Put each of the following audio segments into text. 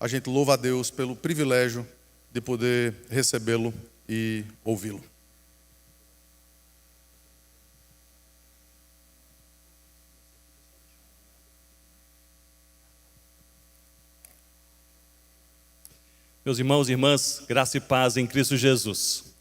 a gente louva a Deus pelo privilégio de poder recebê-lo e ouvi-lo. Meus irmãos e irmãs, graça e paz em Cristo Jesus.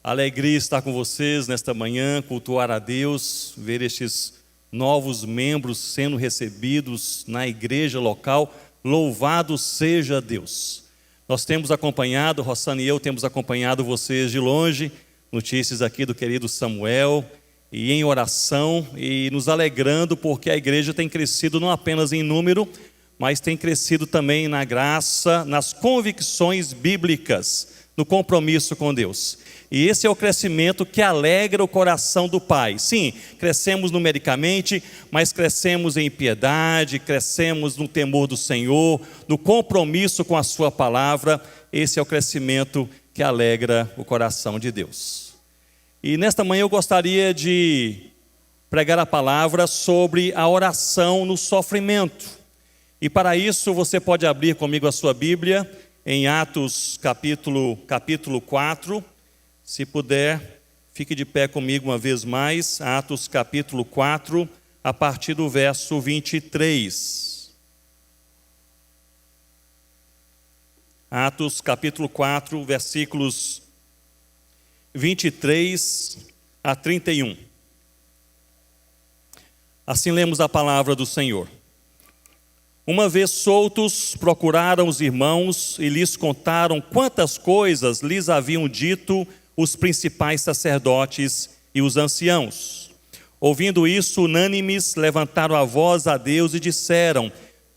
Alegria estar com vocês nesta manhã, cultuar a Deus, ver estes novos membros sendo recebidos na igreja local. Louvado seja Deus. Nós temos acompanhado, Rossana e eu temos acompanhado vocês de longe, notícias aqui do querido Samuel, e em oração, e nos alegrando porque a igreja tem crescido não apenas em número, mas tem crescido também na graça, nas convicções bíblicas, no compromisso com Deus. E esse é o crescimento que alegra o coração do Pai. Sim, crescemos numericamente, mas crescemos em piedade, crescemos no temor do Senhor, no compromisso com a sua palavra. Esse é o crescimento que alegra o coração de Deus. E nesta manhã eu gostaria de pregar a palavra sobre a oração no sofrimento. E para isso você pode abrir comigo a sua Bíblia em Atos capítulo 4. Se puder, fique de pé comigo uma vez mais. Atos capítulo 4, a partir do verso 23. Atos capítulo 4, versículos 23 a 31. Assim lemos a palavra do Senhor. Uma vez soltos, procuraram os irmãos e lhes contaram quantas coisas lhes haviam dito os principais sacerdotes e os anciãos. Ouvindo isso, unânimes, levantaram a voz a Deus e disseram: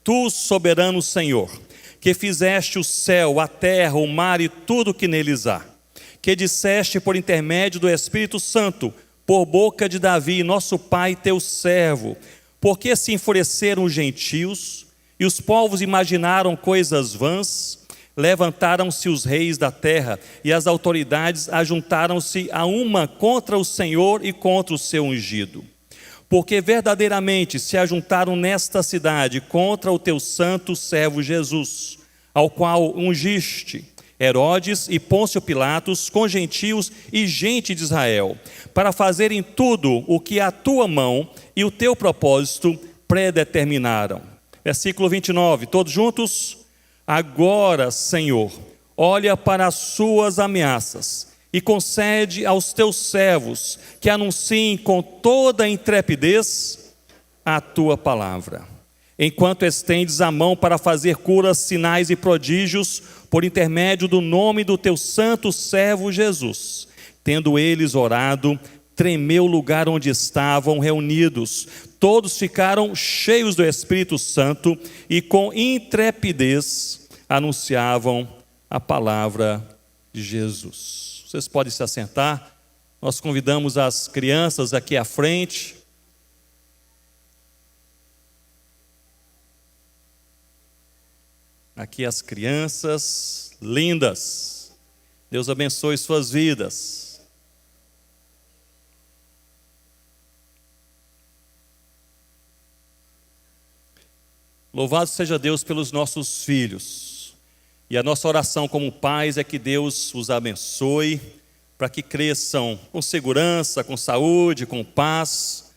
Tu, soberano Senhor, que fizeste o céu, a terra, o mar e tudo o que neles há, que disseste por intermédio do Espírito Santo, por boca de Davi, nosso pai, teu servo, porque se enfureceram os gentios, e os povos imaginaram coisas vãs, levantaram-se os reis da terra, e as autoridades ajuntaram-se a uma contra o Senhor e contra o seu ungido. Porque verdadeiramente se ajuntaram nesta cidade contra o teu santo servo Jesus, ao qual ungiste Herodes e Pôncio Pilatos, com gentios e gente de Israel, para fazerem tudo o que a tua mão e o teu propósito predeterminaram. Versículo 29, todos juntos? Agora, Senhor, olha para as suas ameaças e concede aos teus servos que anunciem com toda intrepidez a tua palavra, enquanto estendes a mão para fazer curas, sinais e prodígios por intermédio do nome do teu santo servo Jesus. Tendo eles orado, tremeu o lugar onde estavam reunidos. Todos ficaram cheios do Espírito Santo e com intrepidez anunciavam a palavra de Jesus. Vocês podem se assentar. Nós convidamos as crianças aqui à frente. Aqui as crianças lindas. Deus abençoe suas vidas. Louvado seja Deus pelos nossos filhos. E a nossa oração como pais é que Deus os abençoe, para que cresçam com segurança, com saúde, com paz,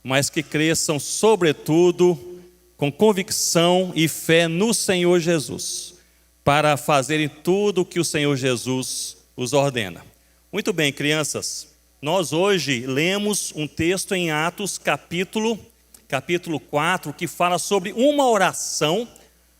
mas que cresçam sobretudo com convicção e fé no Senhor Jesus, para fazerem tudo o que o Senhor Jesus os ordena. Muito bem, crianças, nós hoje lemos um texto em Atos capítulo 4, que fala sobre uma oração,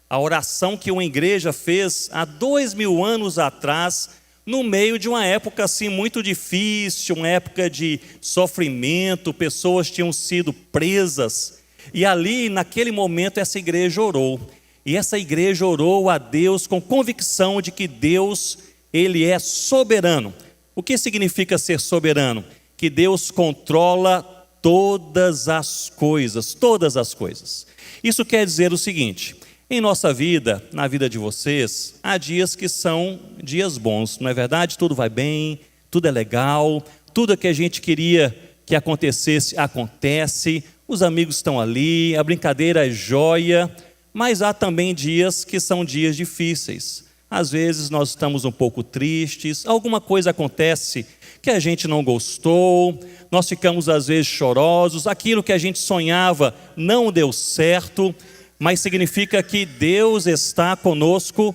a oração que uma igreja fez há 2000 anos atrás, no meio de uma época assim muito difícil, uma época de sofrimento, pessoas tinham sido presas, e ali naquele momento essa igreja orou, e essa igreja orou a Deus com convicção de que Deus, Ele é soberano. O que significa ser soberano? Que Deus controla todas as coisas, todas as coisas. Isso quer dizer o seguinte: em nossa vida, na vida de vocês, há dias que são dias bons, não é verdade? Tudo vai bem, tudo é legal, tudo que a gente queria que acontecesse, acontece, os amigos estão ali, a brincadeira é jóia, Mas há também dias que são dias difíceis. Às vezes nós estamos um pouco tristes, alguma coisa acontece que a gente não gostou, nós ficamos às vezes chorosos, aquilo que a gente sonhava não deu certo, mas significa que Deus está conosco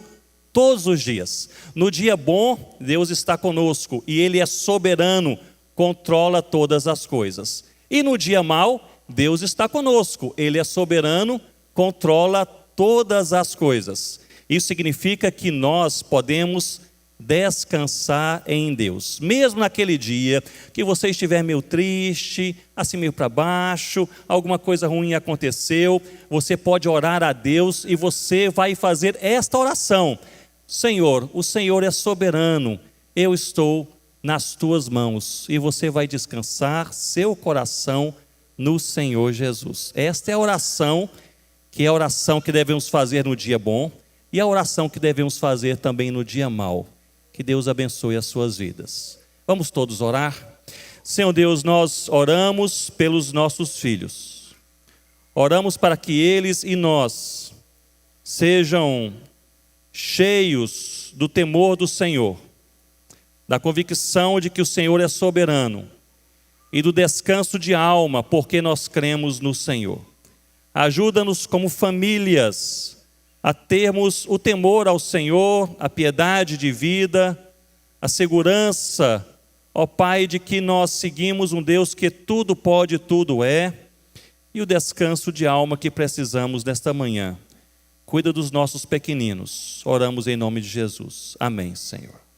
todos os dias. No dia bom, Deus está conosco e Ele é soberano, controla todas as coisas. E no dia mau, Deus está conosco, Ele é soberano, controla todas as coisas. Isso significa que nós podemos descansar em Deus. Mesmo naquele dia que você estiver meio triste, assim meio para baixo, alguma coisa ruim aconteceu, você pode orar a Deus e você vai fazer esta oração: Senhor, o Senhor é soberano, eu estou nas tuas mãos. E você vai descansar seu coração no Senhor Jesus. Esta é a oração que devemos fazer no dia bom e a oração que devemos fazer também no dia mau. Que Deus abençoe as suas vidas. Vamos todos orar? Senhor Deus, nós oramos pelos nossos filhos. Oramos para que eles e nós sejam cheios do temor do Senhor, da convicção de que o Senhor é soberano e do descanso de alma, porque nós cremos no Senhor. Ajuda-nos como famílias a termos o temor ao Senhor, a piedade de vida, a segurança, ó Pai, de que nós seguimos um Deus que tudo pode, tudo é, e o descanso de alma que precisamos nesta manhã. Cuida dos nossos pequeninos. Oramos em nome de Jesus. Amém, Senhor.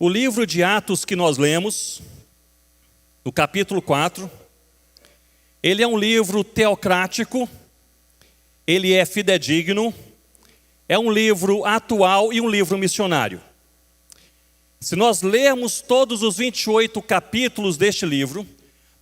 O livro de Atos que nós lemos, no capítulo 4, ele é um livro teocrático, ele é fidedigno, é um livro atual e um livro missionário. Se nós lermos todos os 28 capítulos deste livro,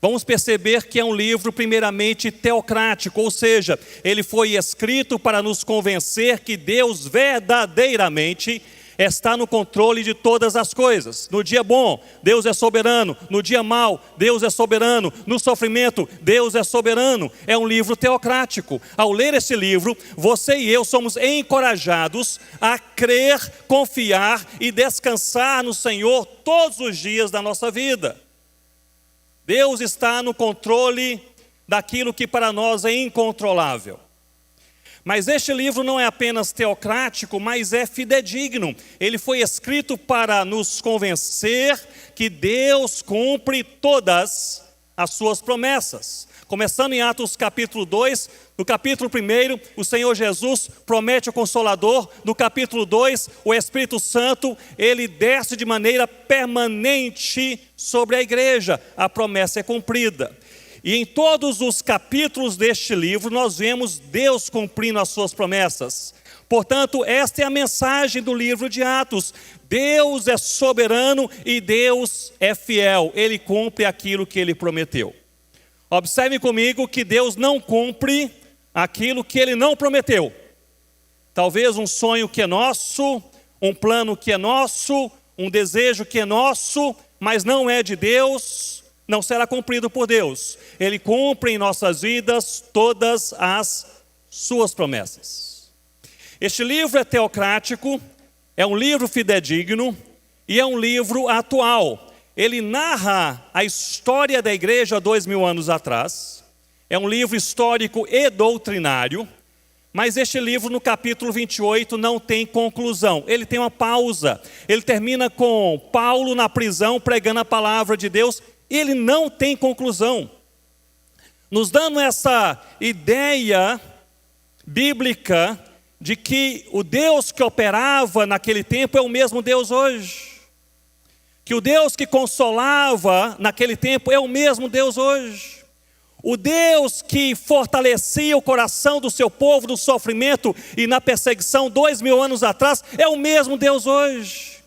vamos perceber que é um livro primeiramente teocrático, ou seja, ele foi escrito para nos convencer que Deus verdadeiramente está no controle de todas as coisas. No dia bom, Deus é soberano. No dia mau, Deus é soberano. No sofrimento, Deus é soberano. É um livro teocrático. Ao ler esse livro, você e eu somos encorajados a crer, confiar e descansar no Senhor todos os dias da nossa vida. Deus está no controle daquilo que para nós é incontrolável. Mas este livro não é apenas teocrático, mas é fidedigno. Ele foi escrito para nos convencer que Deus cumpre todas as suas promessas. Começando em Atos capítulo 2, no capítulo 1, o Senhor Jesus promete o Consolador. No capítulo 2, o Espírito Santo, ele desce de maneira permanente sobre a igreja. A promessa é cumprida. E em todos os capítulos deste livro, nós vemos Deus cumprindo as suas promessas. Portanto, esta é a mensagem do livro de Atos. Deus é soberano e Deus é fiel. Ele cumpre aquilo que Ele prometeu. Observe comigo que Deus não cumpre aquilo que Ele não prometeu. Talvez um sonho que é nosso, um plano que é nosso, um desejo que é nosso, mas não é de Deus, não será cumprido por Deus. Ele cumpre em nossas vidas todas as suas promessas. Este livro é teocrático, é um livro fidedigno e é um livro atual. Ele narra a história da igreja 2000 anos atrás. É um livro histórico e doutrinário. Mas este livro, no capítulo 28, não tem conclusão. Ele tem uma pausa. Ele termina com Paulo na prisão pregando a palavra de Deus. Ele não tem conclusão, nos dando essa ideia bíblica de que o Deus que operava naquele tempo é o mesmo Deus hoje, que o Deus que consolava naquele tempo é o mesmo Deus hoje, o Deus que fortalecia o coração do seu povo no sofrimento e na perseguição 2000 anos atrás é o mesmo Deus hoje.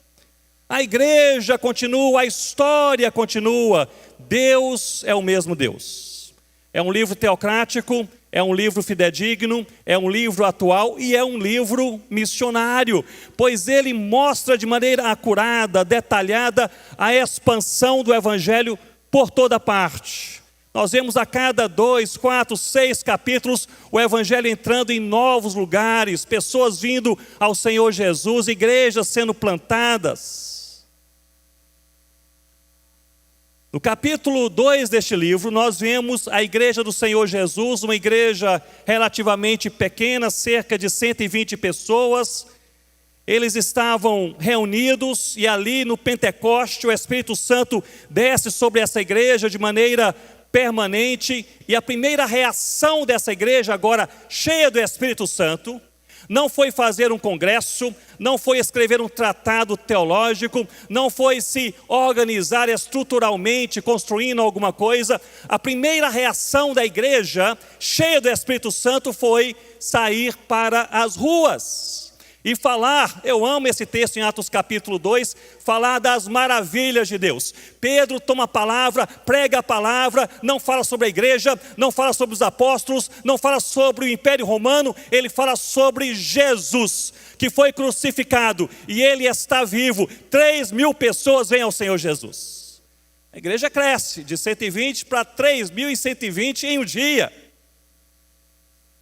A igreja continua, a história continua. Deus é o mesmo Deus. É um livro teocrático, é um livro fidedigno, é um livro atual e é um livro missionário, pois ele mostra de maneira acurada, detalhada, a expansão do Evangelho por toda parte. Nós vemos a cada 2, 4, 6 capítulos o Evangelho entrando em novos lugares, pessoas vindo ao Senhor Jesus, igrejas sendo plantadas. No capítulo 2 deste livro, nós vemos a igreja do Senhor Jesus, uma igreja relativamente pequena, cerca de 120 pessoas. Eles estavam reunidos e ali no Pentecoste o Espírito Santo desce sobre essa igreja de maneira permanente. E a primeira reação dessa igreja, agora cheia do Espírito Santo, não foi fazer um congresso, não foi escrever um tratado teológico, não foi se organizar estruturalmente, construindo alguma coisa. A primeira reação da igreja, cheia do Espírito Santo, foi sair para as ruas e falar. Eu amo esse texto em Atos capítulo 2, falar das maravilhas de Deus. Pedro toma a palavra, prega a palavra, não fala sobre a igreja, não fala sobre os apóstolos, não fala sobre o Império Romano, ele fala sobre Jesus, que foi crucificado e ele está vivo. 3.000 pessoas vêm ao Senhor Jesus. A igreja cresce de 120 para 3.120 em um dia.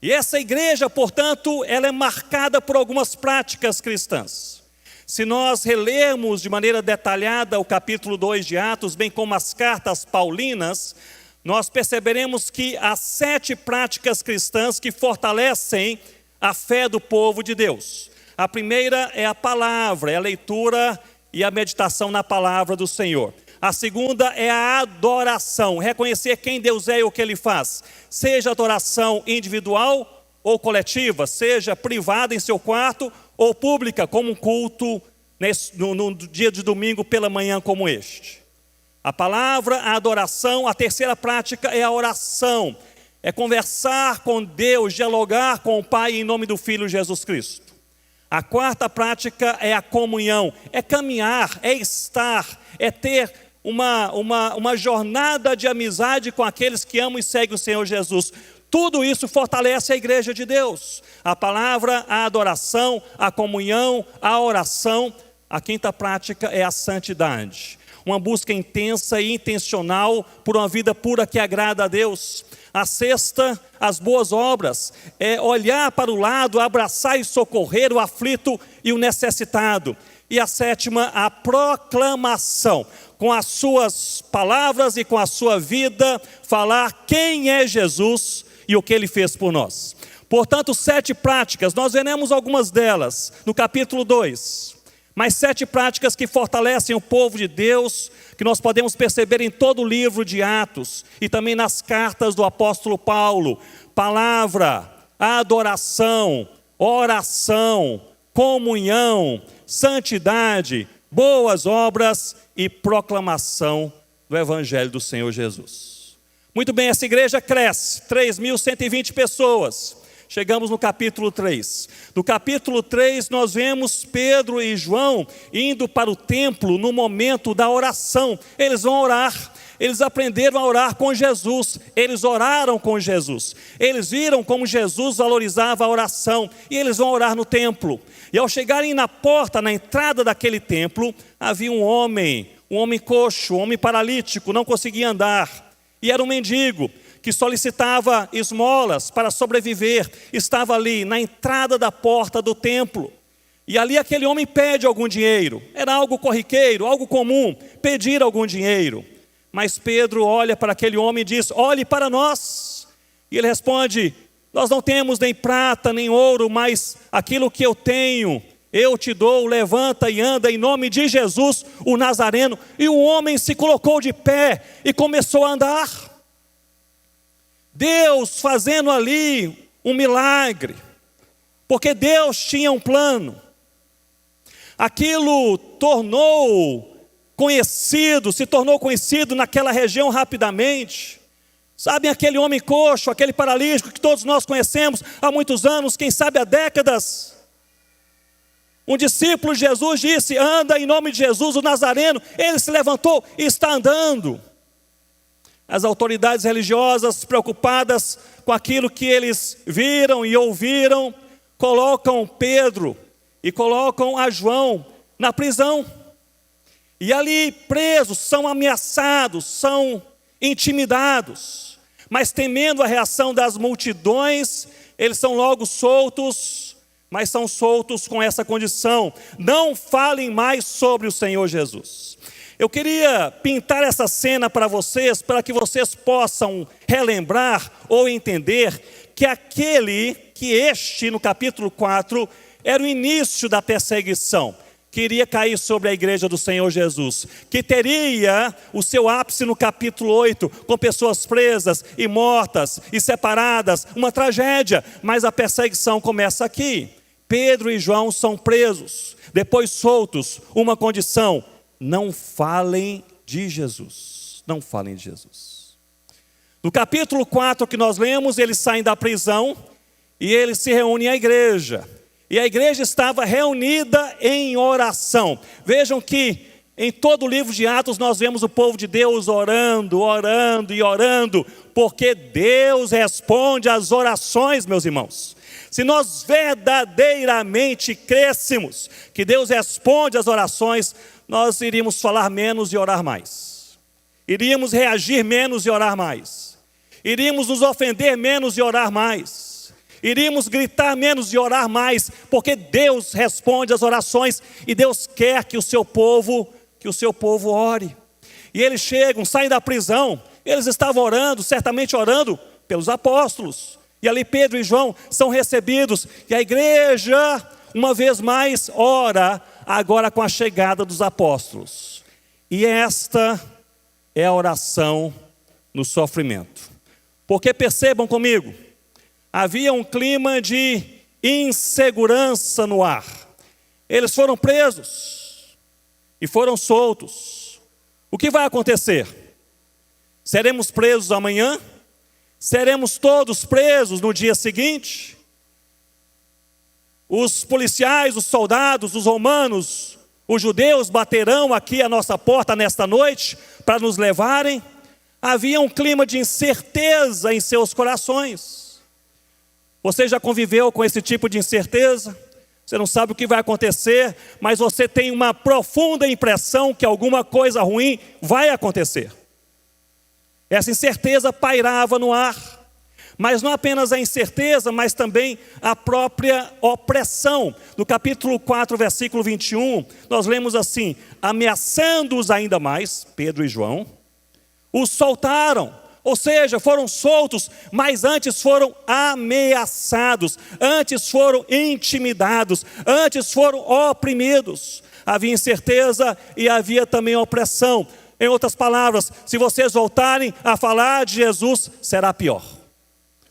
E essa igreja, portanto, ela é marcada por algumas práticas cristãs. Se nós relermos de maneira detalhada o capítulo 2 de Atos, bem como as cartas paulinas, nós perceberemos que há 7 práticas cristãs que fortalecem a fé do povo de Deus. A primeira é a palavra, é a leitura e a meditação na palavra do Senhor. A segunda é a adoração, reconhecer quem Deus é e o que Ele faz. Seja adoração individual ou coletiva, seja privada em seu quarto ou pública, como um culto no dia de domingo pela manhã como este. A palavra, a adoração. A terceira prática é a oração. É conversar com Deus, dialogar com o Pai em nome do Filho Jesus Cristo. A quarta prática é a comunhão, é caminhar, é estar, é ter uma jornada de amizade com aqueles que amam e seguem o Senhor Jesus. Tudo isso fortalece a igreja de Deus. A palavra, a adoração, a comunhão, a oração. A quinta prática é a santidade. Uma busca intensa e intencional por uma vida pura que agrada a Deus. A sexta, as boas obras, é olhar para o lado, abraçar e socorrer o aflito e o necessitado. E a sétima, a proclamação, com as suas palavras e com a sua vida, falar quem é Jesus e o que Ele fez por nós. Portanto, 7 práticas, nós veremos algumas delas no capítulo 2. Mas 7 práticas que fortalecem o povo de Deus, que nós podemos perceber em todo o livro de Atos e também nas cartas do apóstolo Paulo. Palavra, adoração, oração, comunhão, santidade, boas obras e proclamação do Evangelho do Senhor Jesus. Muito bem, essa igreja cresce, 3.120 pessoas. Chegamos no capítulo 3. No capítulo 3 nós vemos Pedro e João indo para o templo no momento da oração. Eles vão orar. Eles aprenderam a orar com Jesus, eles oraram com Jesus, eles viram como Jesus valorizava a oração e eles vão orar no templo. E ao chegarem na porta, na entrada daquele templo, havia um homem coxo, um homem paralítico, não conseguia andar. E era um mendigo que solicitava esmolas para sobreviver, estava ali na entrada da porta do templo. E ali aquele homem pede algum dinheiro, era algo corriqueiro, algo comum, pedir algum dinheiro. Mas Pedro olha para aquele homem e diz: olhe para nós. E ele responde: nós não temos nem prata nem ouro, mas aquilo que eu tenho, eu te dou. Levanta e anda em nome de Jesus, o Nazareno. E o homem se colocou de pé e começou a andar. Deus fazendo ali um milagre, porque Deus tinha um plano. Aquilo se tornou conhecido naquela região rapidamente. Sabem aquele homem coxo, aquele paralítico que todos nós conhecemos há muitos anos, quem sabe há décadas. Um discípulo de Jesus disse: anda em nome de Jesus, o Nazareno. Ele se levantou e está andando. as autoridades religiosas, preocupadas com aquilo que eles viram e ouviram, colocam Pedro e colocam a João na prisão. E ali presos, são ameaçados, são intimidados. Mas temendo a reação das multidões, eles são logo soltos, mas são soltos com essa condição: não falem mais sobre o Senhor Jesus. Eu queria pintar essa cena para vocês, para que vocês possam relembrar ou entender que este, no capítulo 4, era o início da perseguição que iria cair sobre a igreja do Senhor Jesus, que teria o seu ápice no capítulo 8, com pessoas presas e mortas e separadas, uma tragédia, mas a perseguição começa aqui. Pedro e João são presos, depois soltos, uma condição: não falem de Jesus. Não falem de Jesus. No capítulo 4 que nós lemos, eles saem da prisão e eles se reúnem à igreja. E a igreja estava reunida em oração. Vejam que em todo o livro de Atos nós vemos o povo de Deus orando, orando e orando, porque Deus responde às orações, meus irmãos. Se nós verdadeiramente crêssemos que Deus responde às orações, nós iríamos falar menos e orar mais. Iríamos reagir menos e orar mais. Iríamos nos ofender menos e orar mais. Iríamos gritar menos e orar mais, porque Deus responde às orações e Deus quer que o seu povo ore. E eles chegam, saem da prisão, eles estavam orando, certamente orando pelos apóstolos. E ali Pedro e João são recebidos, e a igreja, uma vez mais, ora agora com a chegada dos apóstolos. E esta é a oração no sofrimento. Porque percebam comigo, havia um clima de insegurança no ar. Eles foram presos e foram soltos. O que vai acontecer? Seremos presos amanhã? Seremos todos presos no dia seguinte? Os policiais, os soldados, os romanos, os judeus baterão aqui à nossa porta nesta noite para nos levarem? Havia um clima de incerteza em seus corações. Você já conviveu com esse tipo de incerteza? Você não sabe o que vai acontecer, mas você tem uma profunda impressão que alguma coisa ruim vai acontecer. Essa incerteza pairava no ar. Mas não apenas a incerteza, mas também a própria opressão. No capítulo 4, versículo 21, nós lemos assim: ameaçando-os ainda mais, Pedro e João, os soltaram. Ou seja, foram soltos, mas antes foram ameaçados, antes foram intimidados, antes foram oprimidos. Havia incerteza e havia também opressão. Em outras palavras, se vocês voltarem a falar de Jesus, será pior.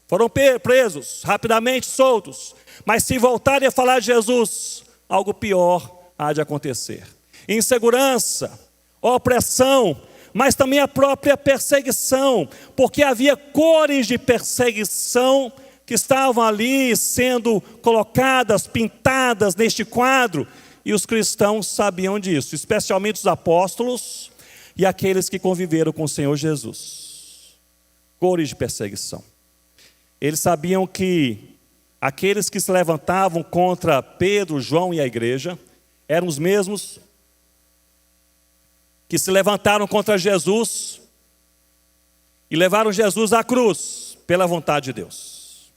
Foram presos, rapidamente soltos, mas se voltarem a falar de Jesus, algo pior há de acontecer. Insegurança, opressão, mas também a própria perseguição, porque havia cores de perseguição que estavam ali sendo colocadas, pintadas neste quadro, e os cristãos sabiam disso, especialmente os apóstolos e aqueles que conviveram com o Senhor Jesus. Cores de perseguição. Eles sabiam que aqueles que se levantavam contra Pedro, João e a igreja eram os mesmos que se levantaram contra Jesus e levaram Jesus à cruz pela vontade de Deus.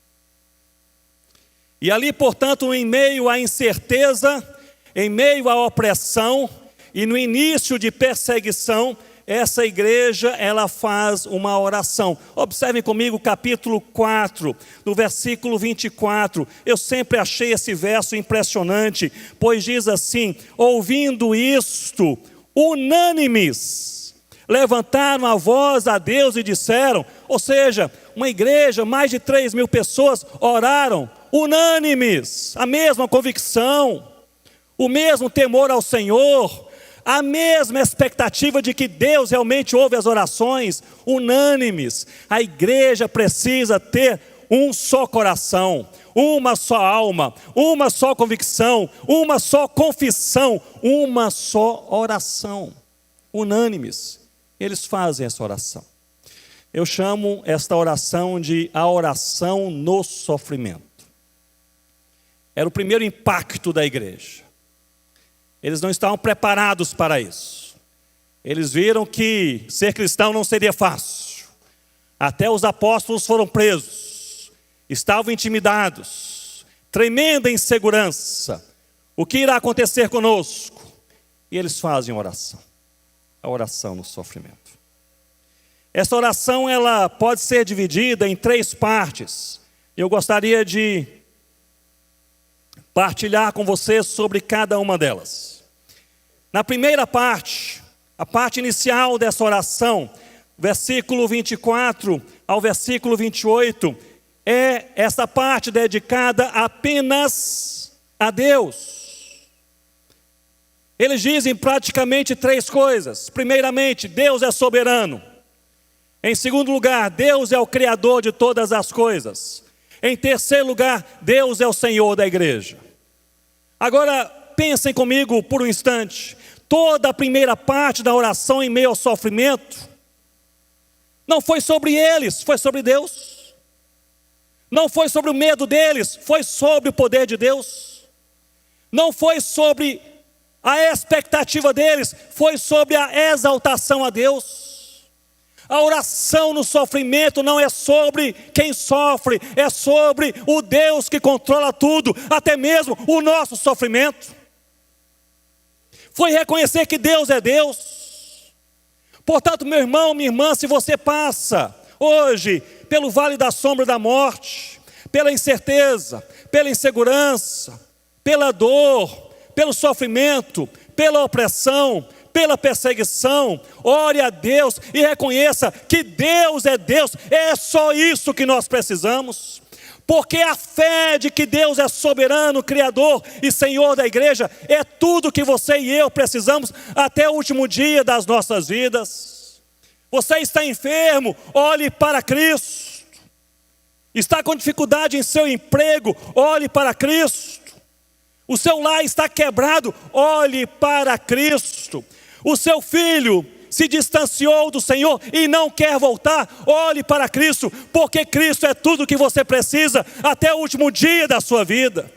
E ali, portanto, em meio à incerteza, em meio à opressão e no início de perseguição, essa igreja, ela faz uma oração. Observem comigo o capítulo 4, no versículo 24. Eu sempre achei esse verso impressionante, pois diz assim: ouvindo isto, unânimes, levantaram a voz a Deus e disseram, ou seja, uma igreja, mais de 3.000 pessoas oraram, unânimes, a mesma convicção, o mesmo temor ao Senhor, a mesma expectativa de que Deus realmente ouve as orações, unânimes. A igreja precisa ter um só coração, uma só alma, uma só convicção, uma só confissão, uma só oração. Unânimes, eles fazem essa oração. Eu chamo esta oração de a oração no sofrimento. Era o primeiro impacto da igreja. Eles não estavam preparados para isso. Eles viram que ser cristão não seria fácil. Até os apóstolos foram presos. Estavam intimidados. Tremenda insegurança. O que irá acontecer conosco? E eles fazem oração. A oração no sofrimento. Essa oração, ela pode ser dividida em 3 partes. Eu gostaria de partilhar com vocês sobre cada uma delas. Na primeira parte, a parte inicial dessa oração, versículo 24 ao versículo 28, é essa parte dedicada apenas a Deus. Eles dizem praticamente 3 coisas. Primeiramente, Deus é soberano. Em segundo lugar, Deus é o Criador de todas as coisas. Em terceiro lugar, Deus é o Senhor da igreja. Agora, pensem comigo por um instante. Toda a primeira parte da oração em meio ao sofrimento, não foi sobre eles, foi sobre Deus. Não foi sobre o medo deles, foi sobre o poder de Deus. Não foi sobre a expectativa deles, foi sobre a exaltação a Deus. A oração no sofrimento não é sobre quem sofre, é sobre o Deus que controla tudo, até mesmo o nosso sofrimento. Foi reconhecer que Deus é Deus. Portanto, meu irmão, minha irmã, se você passa hoje pelo vale da sombra da morte, pela incerteza, pela insegurança, pela dor, pelo sofrimento, pela opressão, pela perseguição, ore a Deus e reconheça que Deus é Deus. É só isso que nós precisamos. Porque a fé de que Deus é soberano, Criador e Senhor da igreja é tudo que você e eu precisamos até o último dia das nossas vidas. Você está enfermo, olhe para Cristo. Está com dificuldade em seu emprego, olhe para Cristo. O seu lar está quebrado, olhe para Cristo. O seu filho se distanciou do Senhor e não quer voltar, olhe para Cristo, porque Cristo é tudo que você precisa até o último dia da sua vida.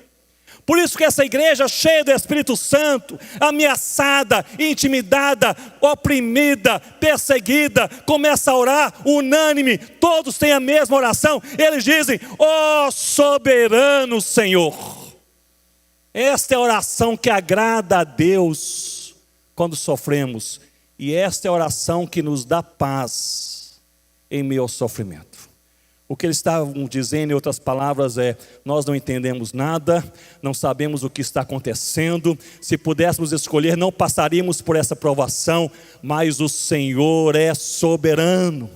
Por isso que essa igreja cheia do Espírito Santo, ameaçada, intimidada, oprimida, perseguida, começa a orar unânime, todos têm a mesma oração, eles dizem: ó soberano Senhor. Esta é a oração que agrada a Deus quando sofremos, e esta é a oração que nos dá paz em meio ao sofrimento. O que eles estavam dizendo, em outras palavras, é: nós não entendemos nada, não sabemos o que está acontecendo, se pudéssemos escolher, não passaríamos por essa provação, mas o Senhor é soberano.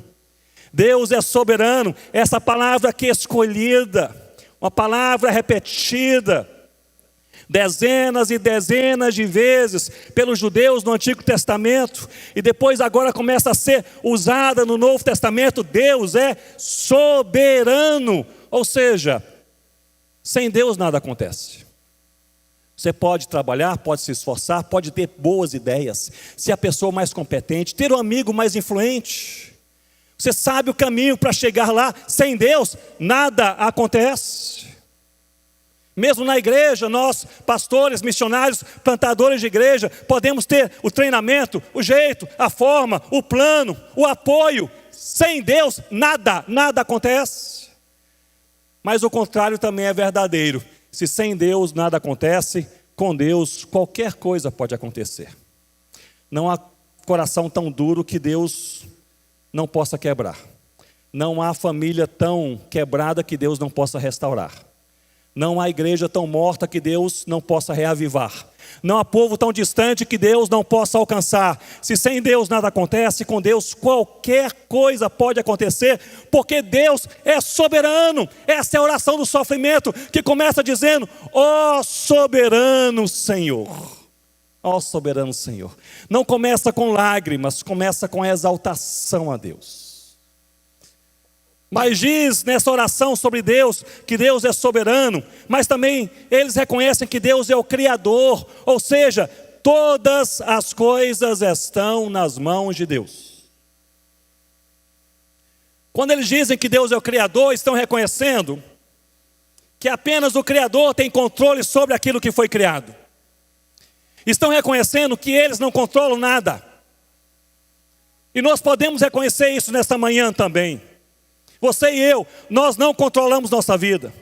Deus é soberano. Essa palavra aqui escolhida, uma palavra repetida dezenas e dezenas de vezes pelos judeus no Antigo Testamento, e depois agora começa a ser usada no Novo Testamento. Deus é soberano, ou seja, sem Deus nada acontece. Você pode trabalhar, pode se esforçar, pode ter boas ideias, ser a pessoa mais competente, ter um amigo mais influente, você sabe o caminho para chegar lá. Sem Deus nada acontece. Mesmo na igreja, nós, pastores, missionários, plantadores de igreja, podemos ter o treinamento, o jeito, a forma, o plano, o apoio. Sem Deus, nada acontece. Mas o contrário também é verdadeiro. Se sem Deus nada acontece, com Deus qualquer coisa pode acontecer. Não há coração tão duro que Deus não possa quebrar. Não há família tão quebrada que Deus não possa restaurar. Não há igreja tão morta que Deus não possa reavivar. Não há povo tão distante que Deus não possa alcançar. Se sem Deus nada acontece, com Deus qualquer coisa pode acontecer, porque Deus é soberano. Essa é a oração do sofrimento, que começa dizendo: ó soberano Senhor. Ó soberano Senhor. Não começa com lágrimas, começa com exaltação a Deus. Mas diz nessa oração sobre Deus, que Deus é soberano, mas também eles reconhecem que Deus é o Criador, ou seja, todas as coisas estão nas mãos de Deus. Quando eles dizem que Deus é o Criador, estão reconhecendo que apenas o Criador tem controle sobre aquilo que foi criado. Estão reconhecendo que eles não controlam nada. E nós podemos reconhecer isso nesta manhã também. Você e eu, nós não controlamos nossa vida.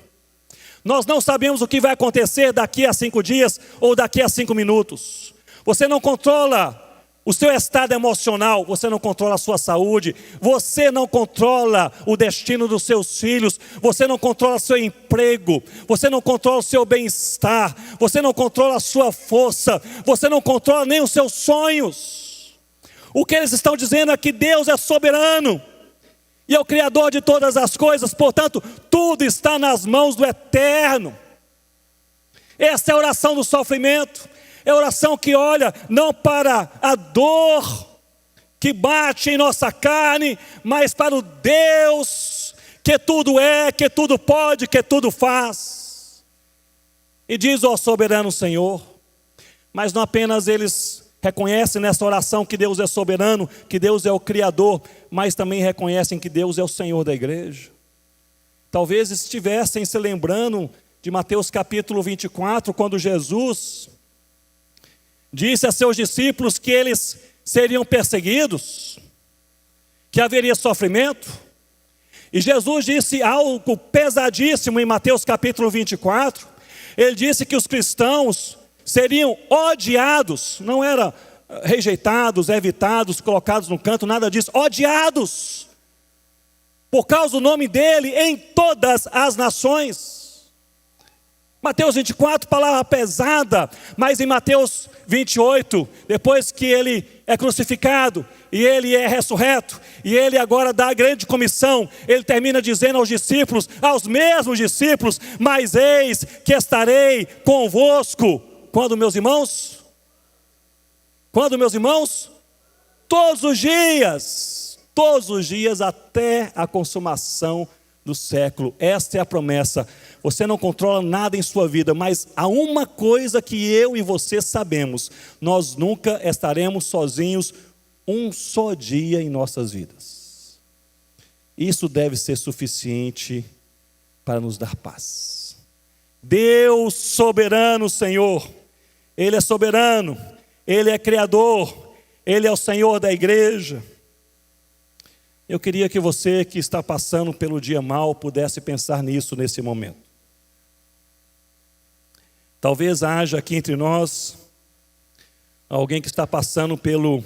Nós não sabemos o que vai acontecer daqui a 5 dias ou daqui a 5 minutos. Você não controla o seu estado emocional, você não controla a sua saúde, você não controla o destino dos seus filhos, você não controla o seu emprego, você não controla o seu bem-estar, você não controla a sua força, você não controla nem os seus sonhos. O que eles estão dizendo é que Deus é soberano e é o Criador de todas as coisas, portanto, tudo está nas mãos do Eterno. Essa é a oração do sofrimento. É a oração que olha não para a dor que bate em nossa carne, mas para o Deus que tudo é, que tudo pode, que tudo faz. E diz ao soberano Senhor, mas não apenas eles reconhecem nessa oração que Deus é soberano, que Deus é o Criador, mas também reconhecem que Deus é o Senhor da igreja. Talvez estivessem se lembrando de Mateus capítulo 24, quando Jesus disse a seus discípulos que eles seriam perseguidos, que haveria sofrimento. E Jesus disse algo pesadíssimo em Mateus capítulo 24. Ele disse que os cristãos seriam odiados, não era rejeitados, evitados, colocados no canto, nada disso, odiados, por causa do nome dele em todas as nações. Mateus 24, palavra pesada, mas em Mateus 28, depois que ele é crucificado, e ele é ressurreto, e ele agora dá a grande comissão, ele termina dizendo aos discípulos, aos mesmos discípulos, mas eis que estarei convosco, quando meus irmãos? Quando meus irmãos? Todos os dias até a consumação do século. Esta é a promessa. Você não controla nada em sua vida, mas há uma coisa que eu e você sabemos: nós nunca estaremos sozinhos um só dia em nossas vidas. Isso deve ser suficiente para nos dar paz. Deus soberano, Senhor, Ele é soberano, Ele é Criador, Ele é o Senhor da igreja. Eu queria que você que está passando pelo dia mal pudesse pensar nisso nesse momento. Talvez haja aqui entre nós alguém que está passando pelo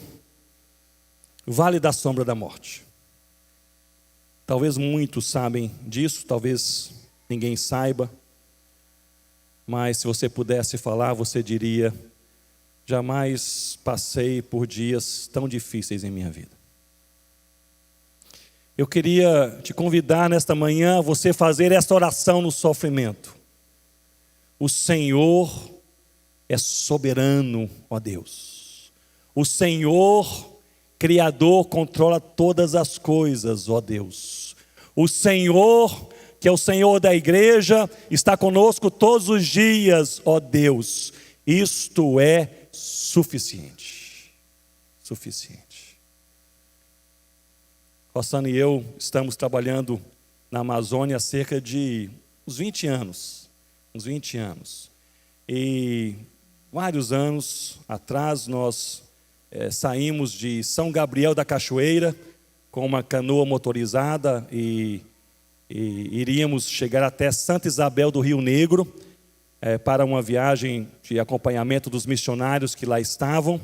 vale da sombra da morte. Talvez muitos sabem disso, talvez ninguém saiba. Mas se você pudesse falar, você diria: jamais passei por dias tão difíceis em minha vida. Eu queria te convidar nesta manhã a você fazer esta oração no sofrimento. O Senhor é soberano, ó Deus. O Senhor, Criador, controla todas as coisas, ó Deus. O Senhor, que é o Senhor da igreja, está conosco todos os dias, ó Deus. Isto é suficiente. Suficiente. Rossana e eu estamos trabalhando na Amazônia há cerca de uns 20 anos. E vários anos atrás nós saímos de São Gabriel da Cachoeira com uma canoa motorizada e iríamos chegar até Santa Isabel do Rio Negro para uma viagem de acompanhamento dos missionários que lá estavam.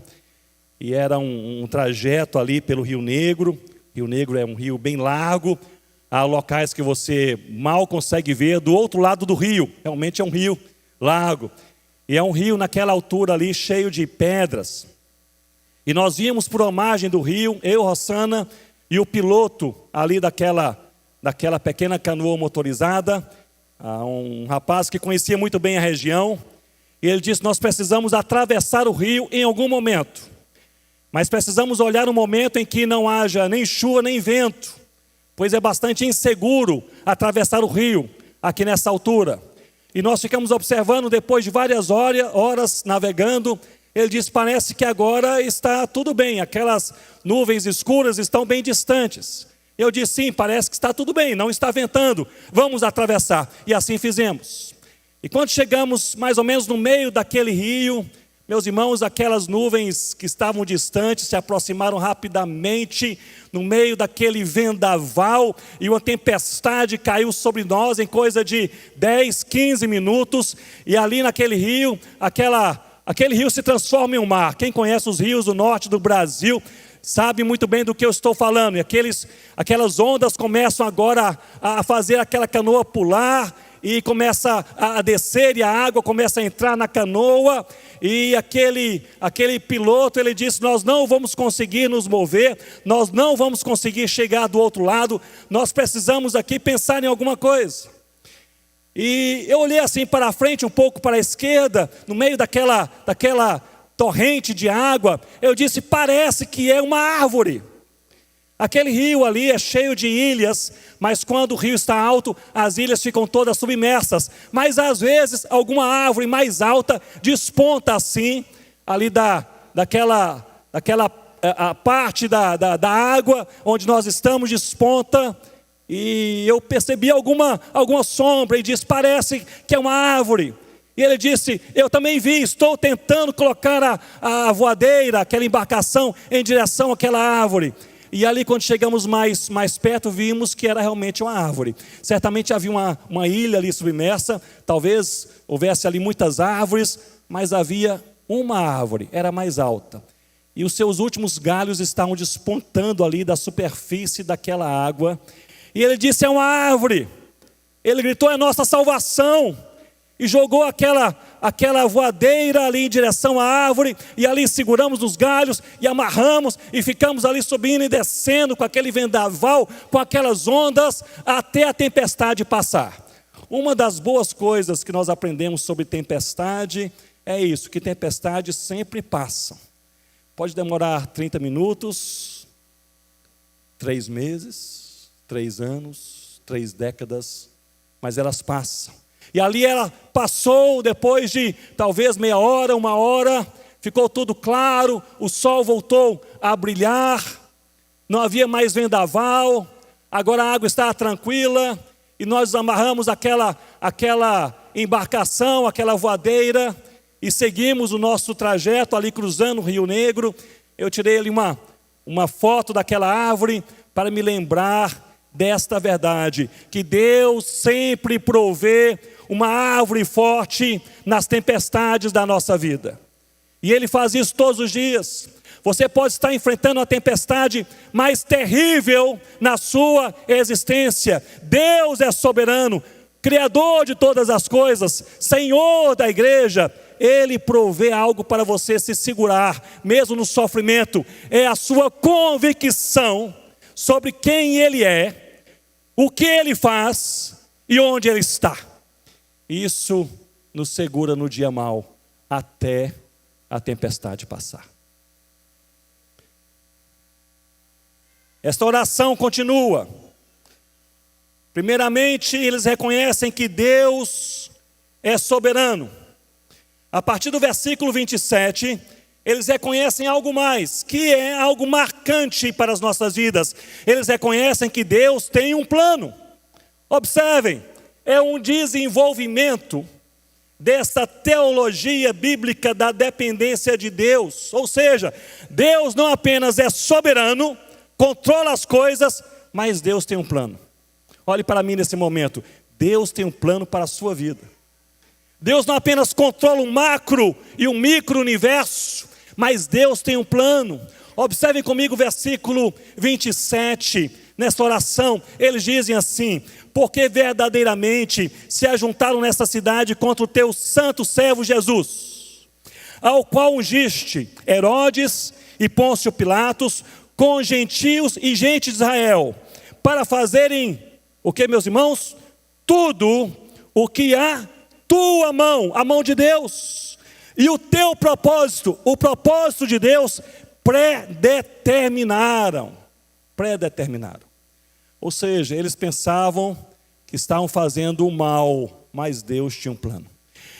E era um trajeto ali pelo Rio Negro. Rio Negro é um rio bem largo, há locais que você mal consegue ver do outro lado do rio, realmente é um rio largo, e é um rio naquela altura ali cheio de pedras, e nós íamos por uma margem do rio, eu, Rossana, e o piloto ali daquela pequena canoa motorizada, um rapaz que conhecia muito bem a região, e ele disse: nós precisamos atravessar o rio em algum momento. Mas precisamos olhar um momento em que não haja nem chuva nem vento, pois é bastante inseguro atravessar o rio aqui nessa altura. E nós ficamos observando depois de várias horas navegando. Ele disse: parece que agora está tudo bem, aquelas nuvens escuras estão bem distantes. Eu disse, sim, parece que está tudo bem, não está ventando, vamos atravessar. E assim fizemos. E quando chegamos mais ou menos no meio daquele rio, meus irmãos, aquelas nuvens que estavam distantes se aproximaram rapidamente no meio daquele vendaval e uma tempestade caiu sobre nós em coisa de 10, 15 minutos. E ali naquele rio, aquele rio se transforma em um mar. Quem conhece os rios do norte do Brasil sabe muito bem do que eu estou falando. E aquelas ondas começam agora a fazer aquela canoa pular e começa a descer e a água começa a entrar na canoa. E aquele piloto, ele disse, nós não vamos conseguir nos mover, nós não vamos conseguir chegar do outro lado, nós precisamos aqui pensar em alguma coisa. E eu olhei assim para a frente, um pouco para a esquerda, no meio daquela torrente de água, eu disse, parece que é uma árvore. Aquele rio ali é cheio de ilhas, mas quando o rio está alto, as ilhas ficam todas submersas. Mas às vezes, alguma árvore mais alta desponta assim, ali daquela a parte da água, onde nós estamos, desponta. E eu percebi alguma sombra e disse, parece que é uma árvore. E ele disse, eu também vi, estou tentando colocar a voadeira, aquela embarcação, em direção àquela árvore. E ali quando chegamos mais perto, vimos que era realmente uma árvore. Certamente havia uma ilha ali submersa, talvez houvesse ali muitas árvores, mas havia uma árvore, era mais alta. E os seus últimos galhos estavam despontando ali da superfície daquela água. E ele disse, é uma árvore. Ele gritou, é nossa salvação. E jogou aquela voadeira ali em direção à árvore, e ali seguramos os galhos, e amarramos, e ficamos ali subindo e descendo, com aquele vendaval, com aquelas ondas, até a tempestade passar. Uma das boas coisas que nós aprendemos sobre tempestade, é isso, que tempestades sempre passam. Pode demorar 30 minutos, 3 meses, 3 anos, 3 décadas, mas elas passam. E ali ela passou, depois de talvez meia hora, 1 hora, ficou tudo claro, o sol voltou a brilhar, não havia mais vendaval, agora a água está tranquila, e nós amarramos aquela embarcação, aquela voadeira, e seguimos o nosso trajeto ali cruzando o Rio Negro. Eu tirei ali uma foto daquela árvore para me lembrar desta verdade, que Deus sempre provê uma árvore forte nas tempestades da nossa vida. E Ele faz isso todos os dias. Você pode estar enfrentando a tempestade mais terrível na sua existência. Deus é soberano, Criador de todas as coisas, Senhor da igreja. Ele provê algo para você se segurar, mesmo no sofrimento. É a sua convicção sobre quem Ele é, o que Ele faz e onde Ele está. Isso nos segura no dia mau, até a tempestade passar. Esta oração continua. Primeiramente, eles reconhecem que Deus é soberano. A partir do versículo 27, eles reconhecem algo mais, que é algo marcante para as nossas vidas. Eles reconhecem que Deus tem um plano. Observem, é um desenvolvimento desta teologia bíblica da dependência de Deus. Ou seja, Deus não apenas é soberano, controla as coisas, mas Deus tem um plano. Olhe para mim nesse momento, Deus tem um plano para a sua vida. Deus não apenas controla o macro e o micro universo, mas Deus tem um plano. Observem comigo o versículo 27, nessa oração, eles dizem assim: porque verdadeiramente se ajuntaram nesta cidade contra o teu santo servo Jesus, ao qual ungiste Herodes e Pôncio Pilatos, com gentios e gente de Israel, para fazerem, o que, meus irmãos? Tudo o que a tua mão, a mão de Deus, e o teu propósito, o propósito de Deus, predeterminaram. Ou seja, eles pensavam que estavam fazendo o mal, mas Deus tinha um plano.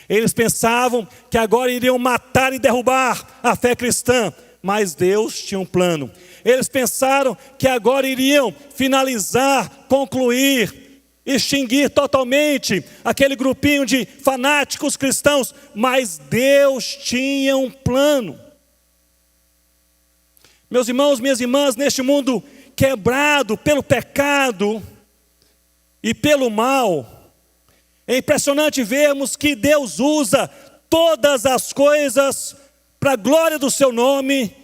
Eles pensavam que agora iriam matar e derrubar a fé cristã, mas Deus tinha um plano. Eles pensaram que agora iriam finalizar, concluir, extinguir totalmente aquele grupinho de fanáticos cristãos, mas Deus tinha um plano. Meus irmãos, minhas irmãs, neste mundo quebrado pelo pecado e pelo mal, é impressionante vermos que Deus usa todas as coisas para a glória do seu nome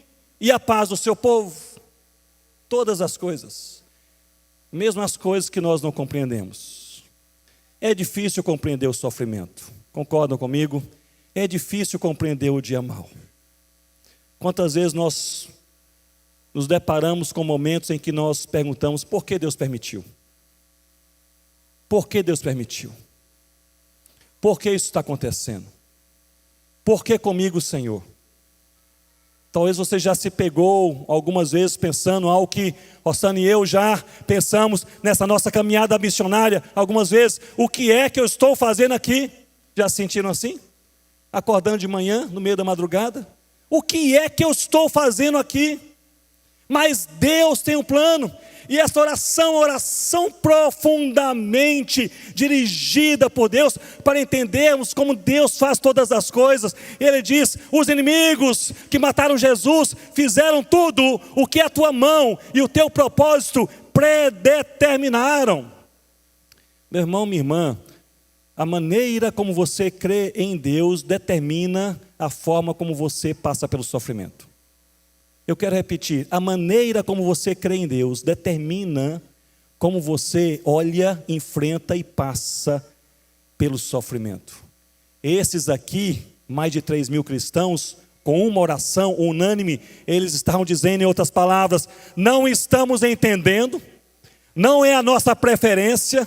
e a paz do seu povo. Todas as coisas, mesmo as coisas que nós não compreendemos. É difícil compreender o sofrimento, concordam comigo? É difícil compreender o dia mau. Quantas vezes nós nos deparamos com momentos em que nós perguntamos: por que Deus permitiu? Por que Deus permitiu? Por que isso está acontecendo? Por que comigo, Senhor? Talvez você já se pegou algumas vezes pensando algo que Rossana e eu já pensamos nessa nossa caminhada missionária algumas vezes. O que é que eu estou fazendo aqui? Já se sentiram assim? Acordando de manhã, no meio da madrugada? O que é que eu estou fazendo aqui? Mas Deus tem um plano. E essa oração profundamente dirigida por Deus, para entendermos como Deus faz todas as coisas. Ele diz: os inimigos que mataram Jesus fizeram tudo o que a tua mão e o teu propósito predeterminaram. Meu irmão, minha irmã, a maneira como você crê em Deus determina a forma como você passa pelo sofrimento. Eu quero repetir: a maneira como você crê em Deus determina como você olha, enfrenta e passa pelo sofrimento. Esses aqui, mais de 3.000 cristãos, com uma oração unânime, eles estavam dizendo, em outras palavras: não estamos entendendo, não é a nossa preferência.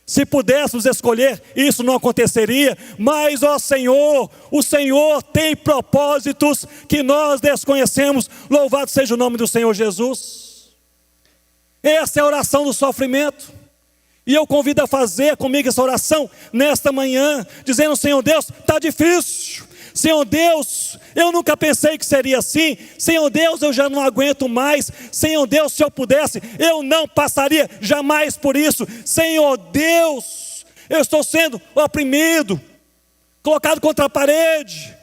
Se pudéssemos escolher, isso não aconteceria, mas, ó Senhor, o Senhor tem propósitos que nós desconhecemos. Louvado seja o nome do Senhor Jesus. Essa é a oração do sofrimento. E eu convido a fazer comigo essa oração nesta manhã, dizendo: Senhor Deus, está difícil. Senhor Deus, eu nunca pensei que seria assim. Senhor Deus, eu já não aguento mais. Senhor Deus, se eu pudesse, eu não passaria jamais por isso. Senhor Deus, eu estou sendo oprimido, colocado contra a parede.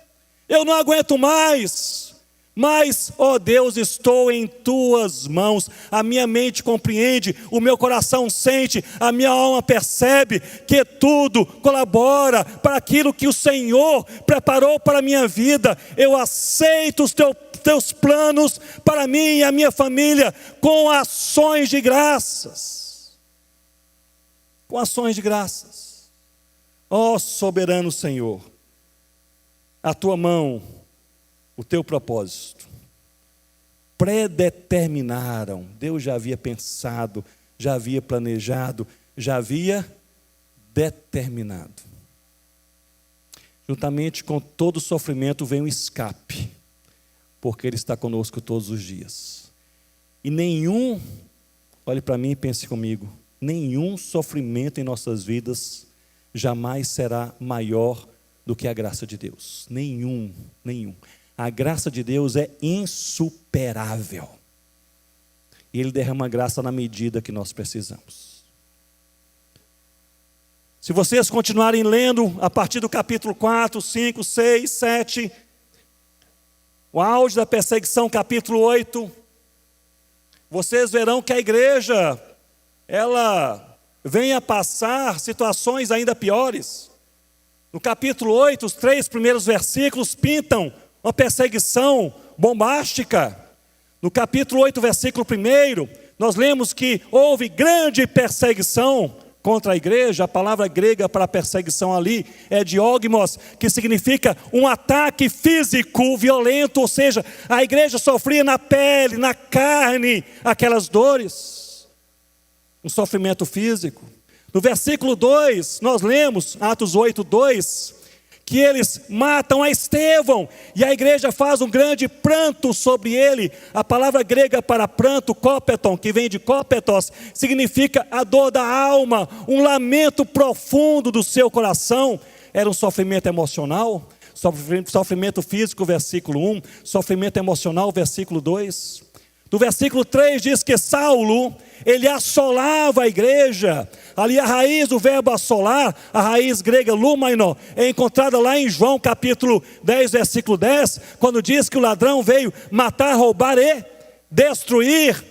Eu não aguento mais. Mas, ó Deus, estou em tuas mãos. A minha mente compreende, o meu coração sente, a minha alma percebe que tudo colabora para aquilo que o Senhor preparou para a minha vida. Eu aceito os teus planos para mim e a minha família com ações de graças. Com ações de graças. Ó soberano Senhor, a tua mão, o teu propósito, predeterminaram. Deus já havia pensado, já havia planejado, já havia determinado. Juntamente com todo sofrimento vem um escape, porque Ele está conosco todos os dias. E nenhum, olhe para mim e pense comigo, nenhum sofrimento em nossas vidas jamais será maior do que a graça de Deus. Nenhum. A graça de Deus é insuperável. E Ele derrama graça na medida que nós precisamos. Se vocês continuarem lendo a partir do capítulo 4, 5, 6, 7, o auge da perseguição, capítulo 8, vocês verão que a igreja, ela vem a passar situações ainda piores. No capítulo 8, os 3 primeiros versículos pintam uma perseguição bombástica. No capítulo 8, versículo 1, nós lemos que houve grande perseguição contra a igreja. A palavra grega para perseguição ali é diogmos, que significa um ataque físico violento, ou seja, a igreja sofria na pele, na carne, aquelas dores, um sofrimento físico. No versículo 2, nós lemos, Atos 8, 2, que eles matam a Estevão, e a igreja faz um grande pranto sobre ele. A palavra grega para pranto, kópeton, que vem de kópetos, significa a dor da alma, um lamento profundo do seu coração. Era um sofrimento emocional, sofrimento físico, versículo 1, sofrimento emocional, versículo 2. No versículo 3 diz que Saulo, ele assolava a igreja. Ali a raiz do verbo assolar, a raiz grega lumaino, é encontrada lá em João capítulo 10, versículo 10, quando diz que o ladrão veio matar, roubar e destruir.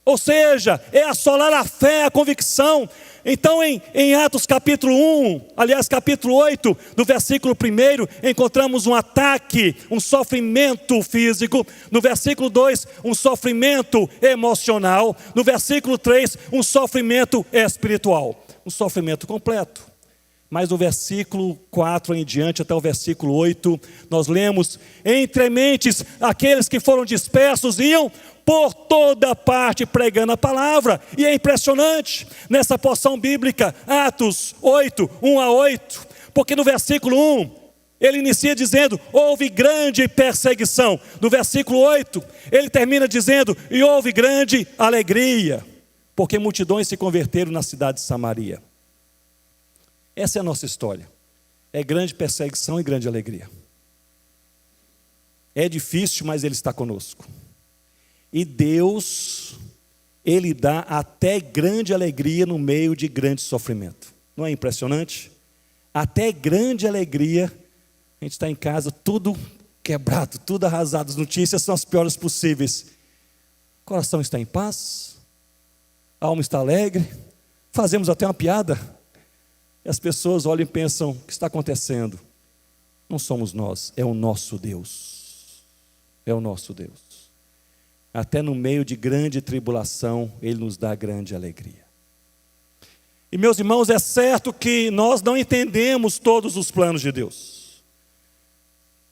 Ou seja, é assolar a fé, a convicção. Então em Atos capítulo 1, aliás capítulo 8, do versículo 1, encontramos um ataque, um sofrimento físico. No versículo 2, um sofrimento emocional. No versículo 3, um sofrimento espiritual. Um sofrimento completo. Mas no versículo 4 em diante, até o versículo 8, nós lemos: entre mentes, aqueles que foram dispersos iam por toda parte pregando a palavra. E é impressionante, nessa porção bíblica, Atos 8, 1 a 8, porque no versículo 1, ele inicia dizendo: houve grande perseguição. No versículo 8, ele termina dizendo: e houve grande alegria, porque multidões se converteram na cidade de Samaria. Essa é a nossa história. É grande perseguição e grande alegria. É difícil, mas Ele está conosco. E Deus, Ele dá até grande alegria no meio de grande sofrimento. Não é impressionante? Até grande alegria. A gente está em casa, tudo quebrado, tudo arrasado. As notícias são as piores possíveis. O coração está em paz, a alma está alegre. Fazemos até uma piada. E as pessoas olham e pensam: o que está acontecendo? Não somos nós, é o nosso Deus. É o nosso Deus. Até no meio de grande tribulação, Ele nos dá grande alegria. E meus irmãos, é certo que nós não entendemos todos os planos de Deus.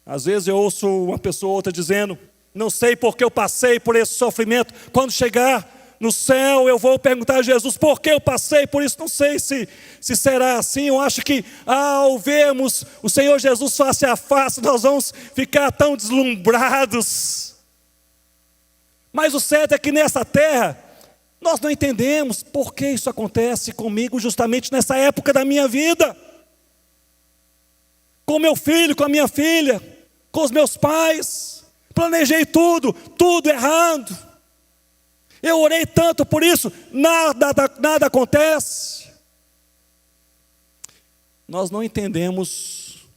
Às vezes eu ouço uma pessoa ou outra dizendo: não sei porque eu passei por esse sofrimento. Quando chegar no céu eu vou perguntar a Jesus: por que eu passei por isso? Não sei se será assim. Eu acho que ao vermos o Senhor Jesus face a face, nós vamos ficar tão deslumbrados. Mas o certo é que nessa terra, nós não entendemos por que isso acontece comigo justamente nessa época da minha vida. Com meu filho, com a minha filha, com os meus pais. Planejei tudo errado. Eu orei tanto por isso, nada acontece. Nós não entendemos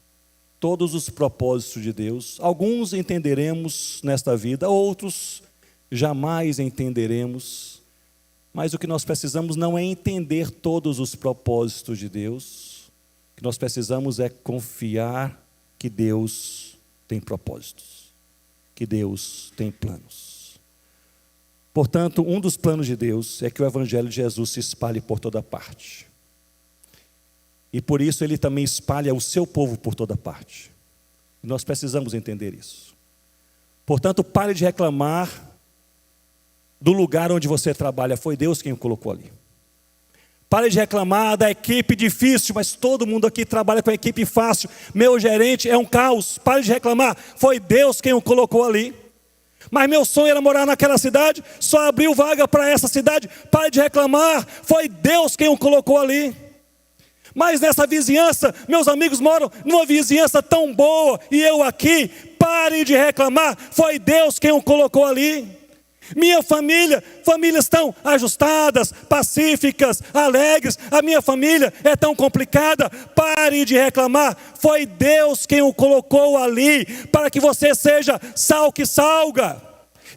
todos os propósitos de Deus. Alguns entenderemos nesta vida, outros jamais entenderemos. Mas o que nós precisamos não é entender todos os propósitos de Deus. O que nós precisamos é confiar que Deus tem propósitos, que Deus tem planos. Portanto, um dos planos de Deus é que o Evangelho de Jesus se espalhe por toda parte. E por isso Ele também espalha o seu povo por toda parte. E nós precisamos entender isso. Portanto, pare de reclamar do lugar onde você trabalha. Foi Deus quem o colocou ali. Pare de reclamar da equipe difícil, mas todo mundo aqui trabalha com a equipe fácil. Meu gerente é um caos. Pare de reclamar, foi Deus quem o colocou ali. Mas meu sonho era morar naquela cidade, só abriu vaga para essa cidade. Pare de reclamar, foi Deus quem o colocou ali. Mas nessa vizinhança, meus amigos moram numa vizinhança tão boa e eu aqui. Pare de reclamar, foi Deus quem o colocou ali. Minha famílias estão ajustadas, pacíficas, alegres. A minha família é tão complicada. Pare de reclamar, foi Deus quem o colocou ali, para que você seja sal que salga,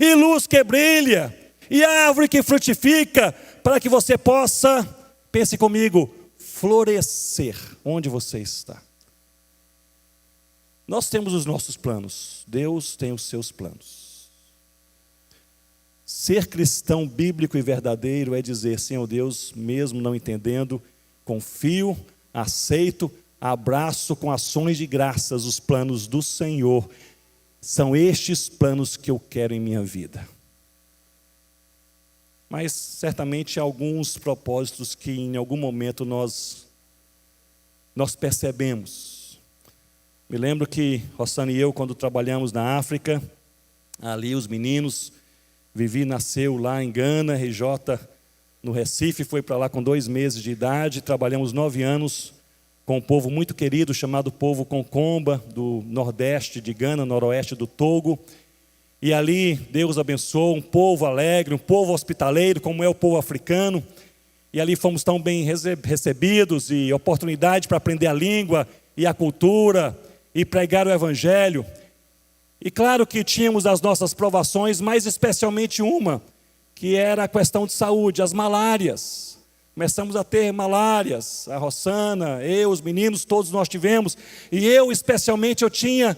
e luz que brilha, e árvore que frutifica, para que você possa, pense comigo, florescer onde você está. Nós temos os nossos planos, Deus tem os seus planos. Ser cristão bíblico e verdadeiro é dizer: Senhor Deus, mesmo não entendendo, confio, aceito, abraço com ações de graças os planos do Senhor. São estes planos que eu quero em minha vida. Mas certamente há alguns propósitos que em algum momento nós percebemos. Me lembro que Rossana e eu, quando trabalhamos na África, ali os meninos, Vivi nasceu lá em Gana, RJ no Recife, foi para lá com 2 meses de idade. Trabalhamos 9 anos com um povo muito querido chamado povo Concomba, do nordeste de Gana, noroeste do Togo. E ali Deus abençoou um povo alegre, um povo hospitaleiro, como é o povo africano. E ali fomos tão bem recebidos, e oportunidade para aprender a língua e a cultura, e pregar o evangelho. E claro que tínhamos as nossas provações, mas especialmente uma, que era a questão de saúde, as malárias. Começamos a ter malárias, a Rossana, eu, os meninos, todos nós tivemos. E eu especialmente, eu tinha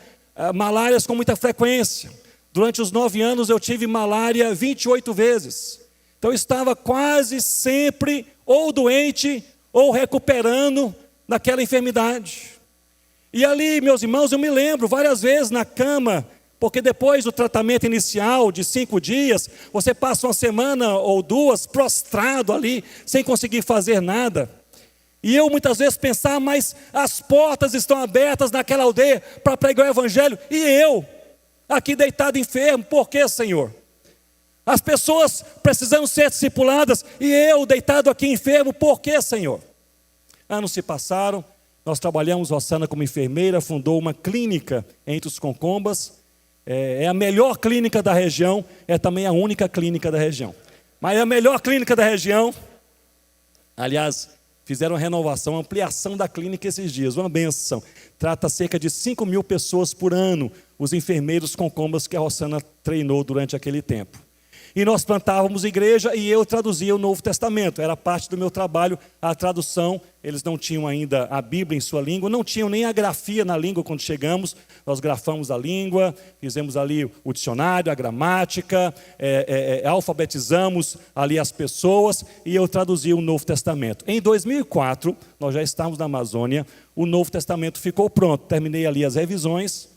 malárias com muita frequência. Durante os 9 anos eu tive malária 28 vezes. Então eu estava quase sempre ou doente ou recuperando daquela enfermidade. E ali, meus irmãos, eu me lembro várias vezes na cama, porque depois do tratamento inicial de 5 dias, você passa uma semana ou 2 prostrado ali, sem conseguir fazer nada. E eu muitas vezes pensava, mas as portas estão abertas naquela aldeia para pregar o evangelho, e eu, aqui deitado enfermo, por quê, Senhor? As pessoas precisam ser discipuladas, e eu deitado aqui enfermo, por quê, Senhor? Anos se passaram, nós trabalhamos, Rossana como enfermeira, fundou uma clínica entre os Concombas. É a melhor clínica da região, é também a única clínica da região. Mas é a melhor clínica da região. Aliás, fizeram renovação, ampliação da clínica esses dias, uma benção. Trata cerca de 5.000 pessoas por ano, os enfermeiros Concombas que a Rossana treinou durante aquele tempo. E nós plantávamos igreja e eu traduzia o Novo Testamento. Era parte do meu trabalho, a tradução. Eles não tinham ainda a Bíblia em sua língua, não tinham nem a grafia na língua quando chegamos. Nós grafamos a língua, fizemos ali o dicionário, a gramática, alfabetizamos ali as pessoas e eu traduzia o Novo Testamento. Em 2004, nós já estávamos na Amazônia, o Novo Testamento ficou pronto. Terminei ali as revisões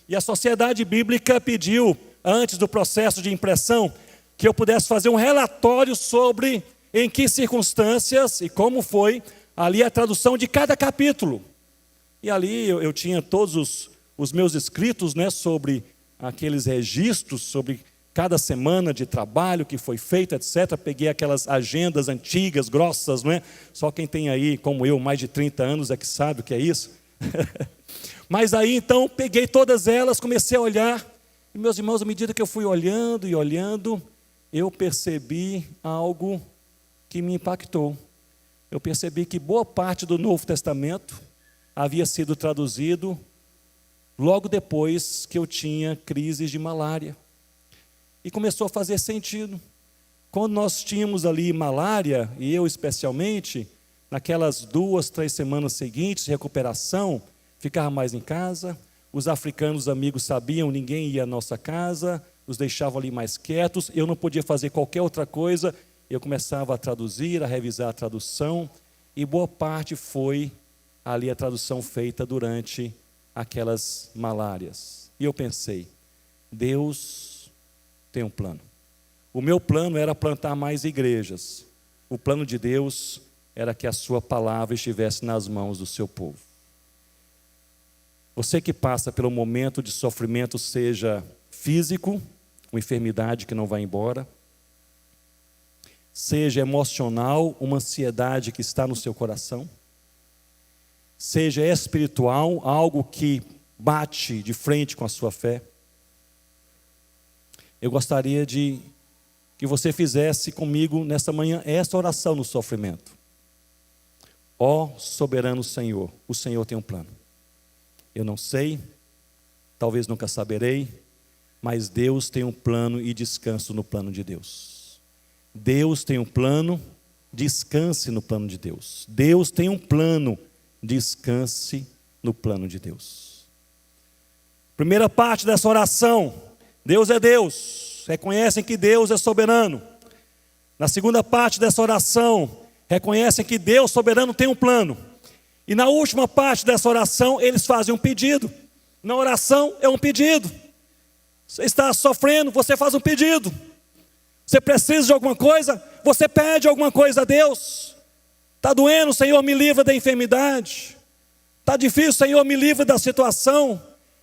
e a Sociedade Bíblica pediu, antes do processo de impressão, que eu pudesse fazer um relatório sobre em que circunstâncias e como foi ali a tradução de cada capítulo. E ali eu tinha todos os meus escritos, né, sobre aqueles registros, sobre cada semana de trabalho que foi feito, etc. Peguei aquelas agendas antigas, grossas, não é? Só quem tem aí, como eu, mais de 30 anos é que sabe o que é isso. Mas aí então peguei todas elas, comecei a olhar, e meus irmãos, à medida que eu fui olhando e olhando, eu percebi algo que me impactou. Eu percebi que boa parte do Novo Testamento havia sido traduzido logo depois que eu tinha crises de malária. E começou a fazer sentido. Quando nós tínhamos ali malária, e eu especialmente, naquelas 2, 3 semanas seguintes de recuperação, ficava mais em casa. Os africanos amigos sabiam, ninguém ia à nossa casa, os deixavam ali mais quietos, eu não podia fazer qualquer outra coisa, eu começava a traduzir, a revisar a tradução, e boa parte foi ali a tradução feita durante aquelas malárias. E eu pensei, Deus tem um plano. O meu plano era plantar mais igrejas, o plano de Deus era que a sua palavra estivesse nas mãos do seu povo. Você que passa pelo momento de sofrimento, seja físico, uma enfermidade que não vai embora, seja emocional, uma ansiedade que está no seu coração, seja espiritual, algo que bate de frente com a sua fé, eu gostaria de que você fizesse comigo nessa manhã essa oração no sofrimento. Ó soberano Senhor, o Senhor tem um plano. Eu não sei, talvez nunca saberei, mas Deus tem um plano e descanso no plano de Deus. Deus tem um plano, descanse no plano de Deus. Deus tem um plano, descanse no plano de Deus. Primeira parte dessa oração, Deus é Deus, reconhecem que Deus é soberano. Na segunda parte dessa oração, reconhecem que Deus soberano tem um plano. E na última parte dessa oração, eles fazem um pedido. Na oração é um pedido. Você está sofrendo, você faz um pedido. Você precisa de alguma coisa, você pede alguma coisa a Deus. Está doendo, Senhor, me livra da enfermidade. Está difícil, Senhor, me livra da situação.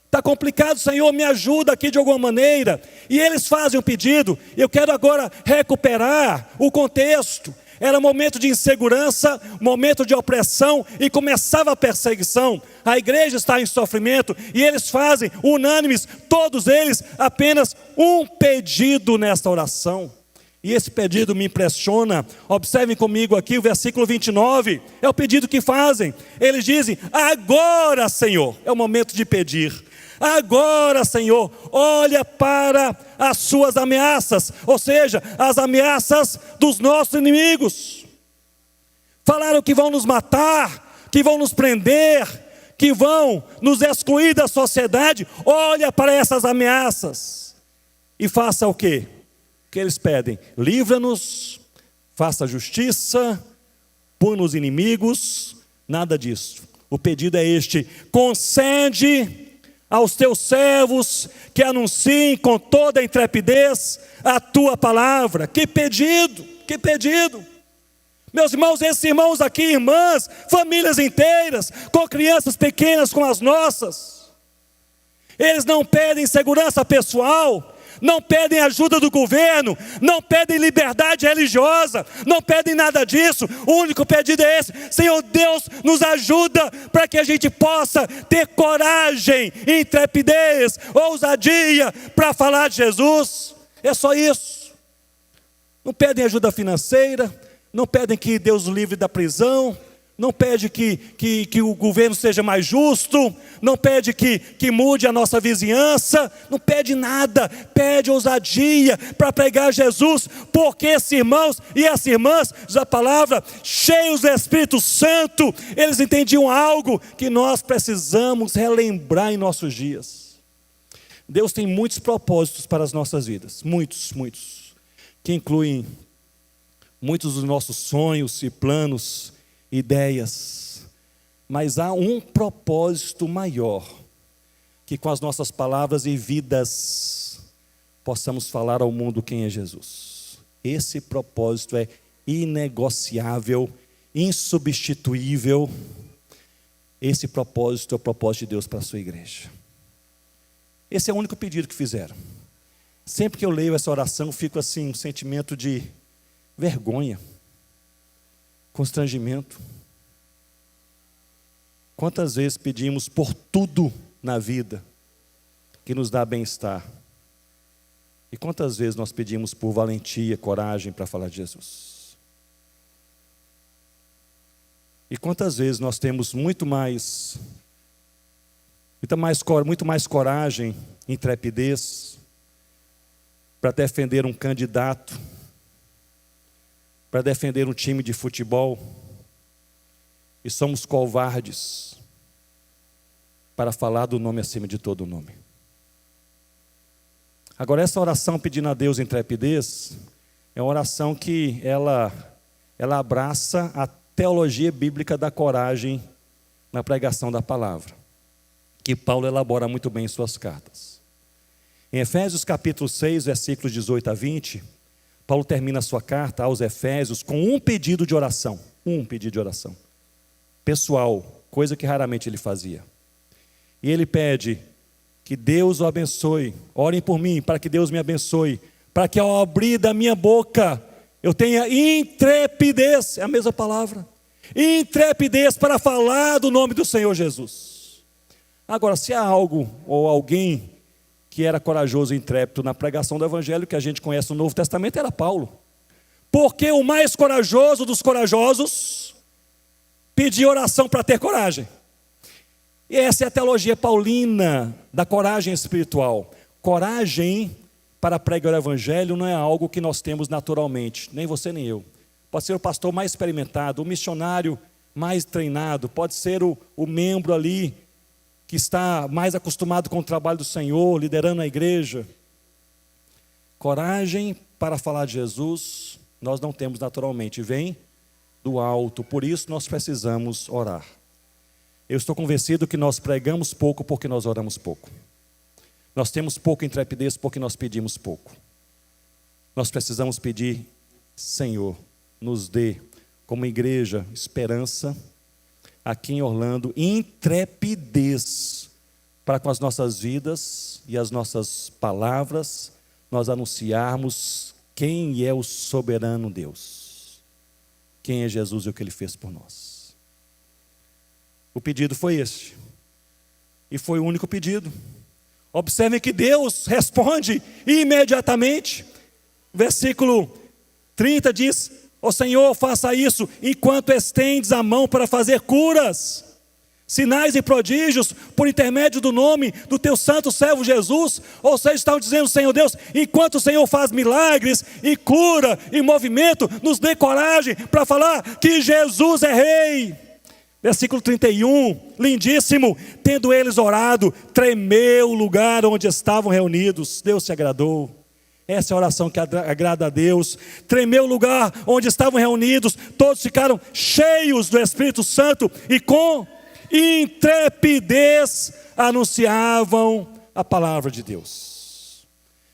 Está complicado, Senhor, me ajuda aqui de alguma maneira. E eles fazem um pedido. Eu quero agora recuperar o contexto, Era momento de insegurança, momento de opressão, e começava a perseguição. A igreja está em sofrimento, e eles fazem, unânimes, todos eles, apenas um pedido nesta oração. E esse pedido me impressiona. Observem comigo aqui o versículo 29, é o pedido que fazem. Eles dizem: agora, Senhor, é o momento de pedir. Agora, Senhor, olha para as suas ameaças, ou seja, as ameaças dos nossos inimigos. Falaram que vão nos matar, que vão nos prender, que vão nos excluir da sociedade. Olha para essas ameaças e faça o quê? O que eles pedem? Livra-nos, faça justiça, pune os inimigos. Nada disso. O pedido é este: concede aos teus servos que anunciem com toda a intrepidez a tua palavra. Que pedido, que pedido. Meus irmãos, esses irmãos aqui, irmãs, famílias inteiras, com crianças pequenas como as nossas, eles não pedem segurança pessoal, não pedem ajuda do governo, não pedem liberdade religiosa, não pedem nada disso. O único pedido é esse: Senhor Deus, nos ajuda para que a gente possa ter coragem, intrepidez, ousadia para falar de Jesus. É só isso. Não pedem ajuda financeira, não pedem que Deus o livre da prisão, não pede que o governo seja mais justo, não pede que mude a nossa vizinhança, não pede nada, pede ousadia para pregar Jesus, porque esses irmãos e essas irmãs, diz a palavra, cheios do Espírito Santo, eles entendiam algo que nós precisamos relembrar em nossos dias. Deus tem muitos propósitos para as nossas vidas, muitos, que incluem muitos dos nossos sonhos e planos, ideias, mas há um propósito maior, que com as nossas palavras e vidas possamos falar ao mundo quem é Jesus. Esse propósito é inegociável, insubstituível. Esse propósito é o propósito de Deus para a sua igreja. Esse é o único pedido que fizeram. Sempre que eu leio essa oração, fico assim, um sentimento de vergonha, constrangimento. Quantas vezes pedimos por tudo na vida que nos dá bem-estar? E quantas vezes nós pedimos por valentia, coragem para falar de Jesus? E quantas vezes nós temos muito mais coragem, intrepidez para defender um candidato, para defender um time de futebol, e somos covardes para falar do nome acima de todo nome. Agora, essa oração pedindo a Deus intrepidez é uma oração que ela abraça a teologia bíblica da coragem na pregação da palavra, que Paulo elabora muito bem em suas cartas. Em Efésios capítulo 6, versículos 18 a 20, Paulo termina a sua carta aos Efésios com um pedido de oração, pessoal, coisa que raramente ele fazia. E ele pede que Deus o abençoe, orem por mim, para que Deus me abençoe, para que ao abrir da minha boca, eu tenha intrepidez, é a mesma palavra, intrepidez para falar do nome do Senhor Jesus. Agora, se há algo ou alguém que era corajoso e intrépido na pregação do Evangelho, que a gente conhece no Novo Testamento, era Paulo. Porque o mais corajoso dos corajosos pediu oração para ter coragem. E essa é a teologia paulina da coragem espiritual. Coragem para pregar o Evangelho não é algo que nós temos naturalmente, nem você nem eu. Pode ser o pastor mais experimentado, o missionário mais treinado, pode ser o membro ali que está mais acostumado com o trabalho do Senhor, liderando a igreja. Coragem para falar de Jesus, nós não temos naturalmente, vem do alto, por isso nós precisamos orar. Eu estou convencido que nós pregamos pouco porque nós oramos pouco. Nós temos pouca intrepidez porque nós pedimos pouco. Nós precisamos pedir: Senhor, nos dê, como igreja, esperança, aqui em Orlando, intrepidez para com as nossas vidas e as nossas palavras nós anunciarmos quem é o soberano Deus. quem é Jesus e o que Ele fez por nós. O pedido foi este, e foi o único pedido. Observem que Deus responde imediatamente. Versículo 30 diz: ó Senhor, faça isso enquanto estendes a mão para fazer curas, sinais e prodígios por intermédio do nome do teu santo servo Jesus. Ou seja, estão dizendo: Senhor Deus, enquanto o Senhor faz milagres e cura e movimento, nos dê coragem para falar que Jesus é rei. Versículo 31, lindíssimo: tendo eles orado, tremeu o lugar onde estavam reunidos. Deus se agradou. Essa é a oração que agrada a Deus. Tremeu o lugar onde estavam reunidos, todos ficaram cheios do Espírito Santo e com intrepidez anunciavam a palavra de Deus.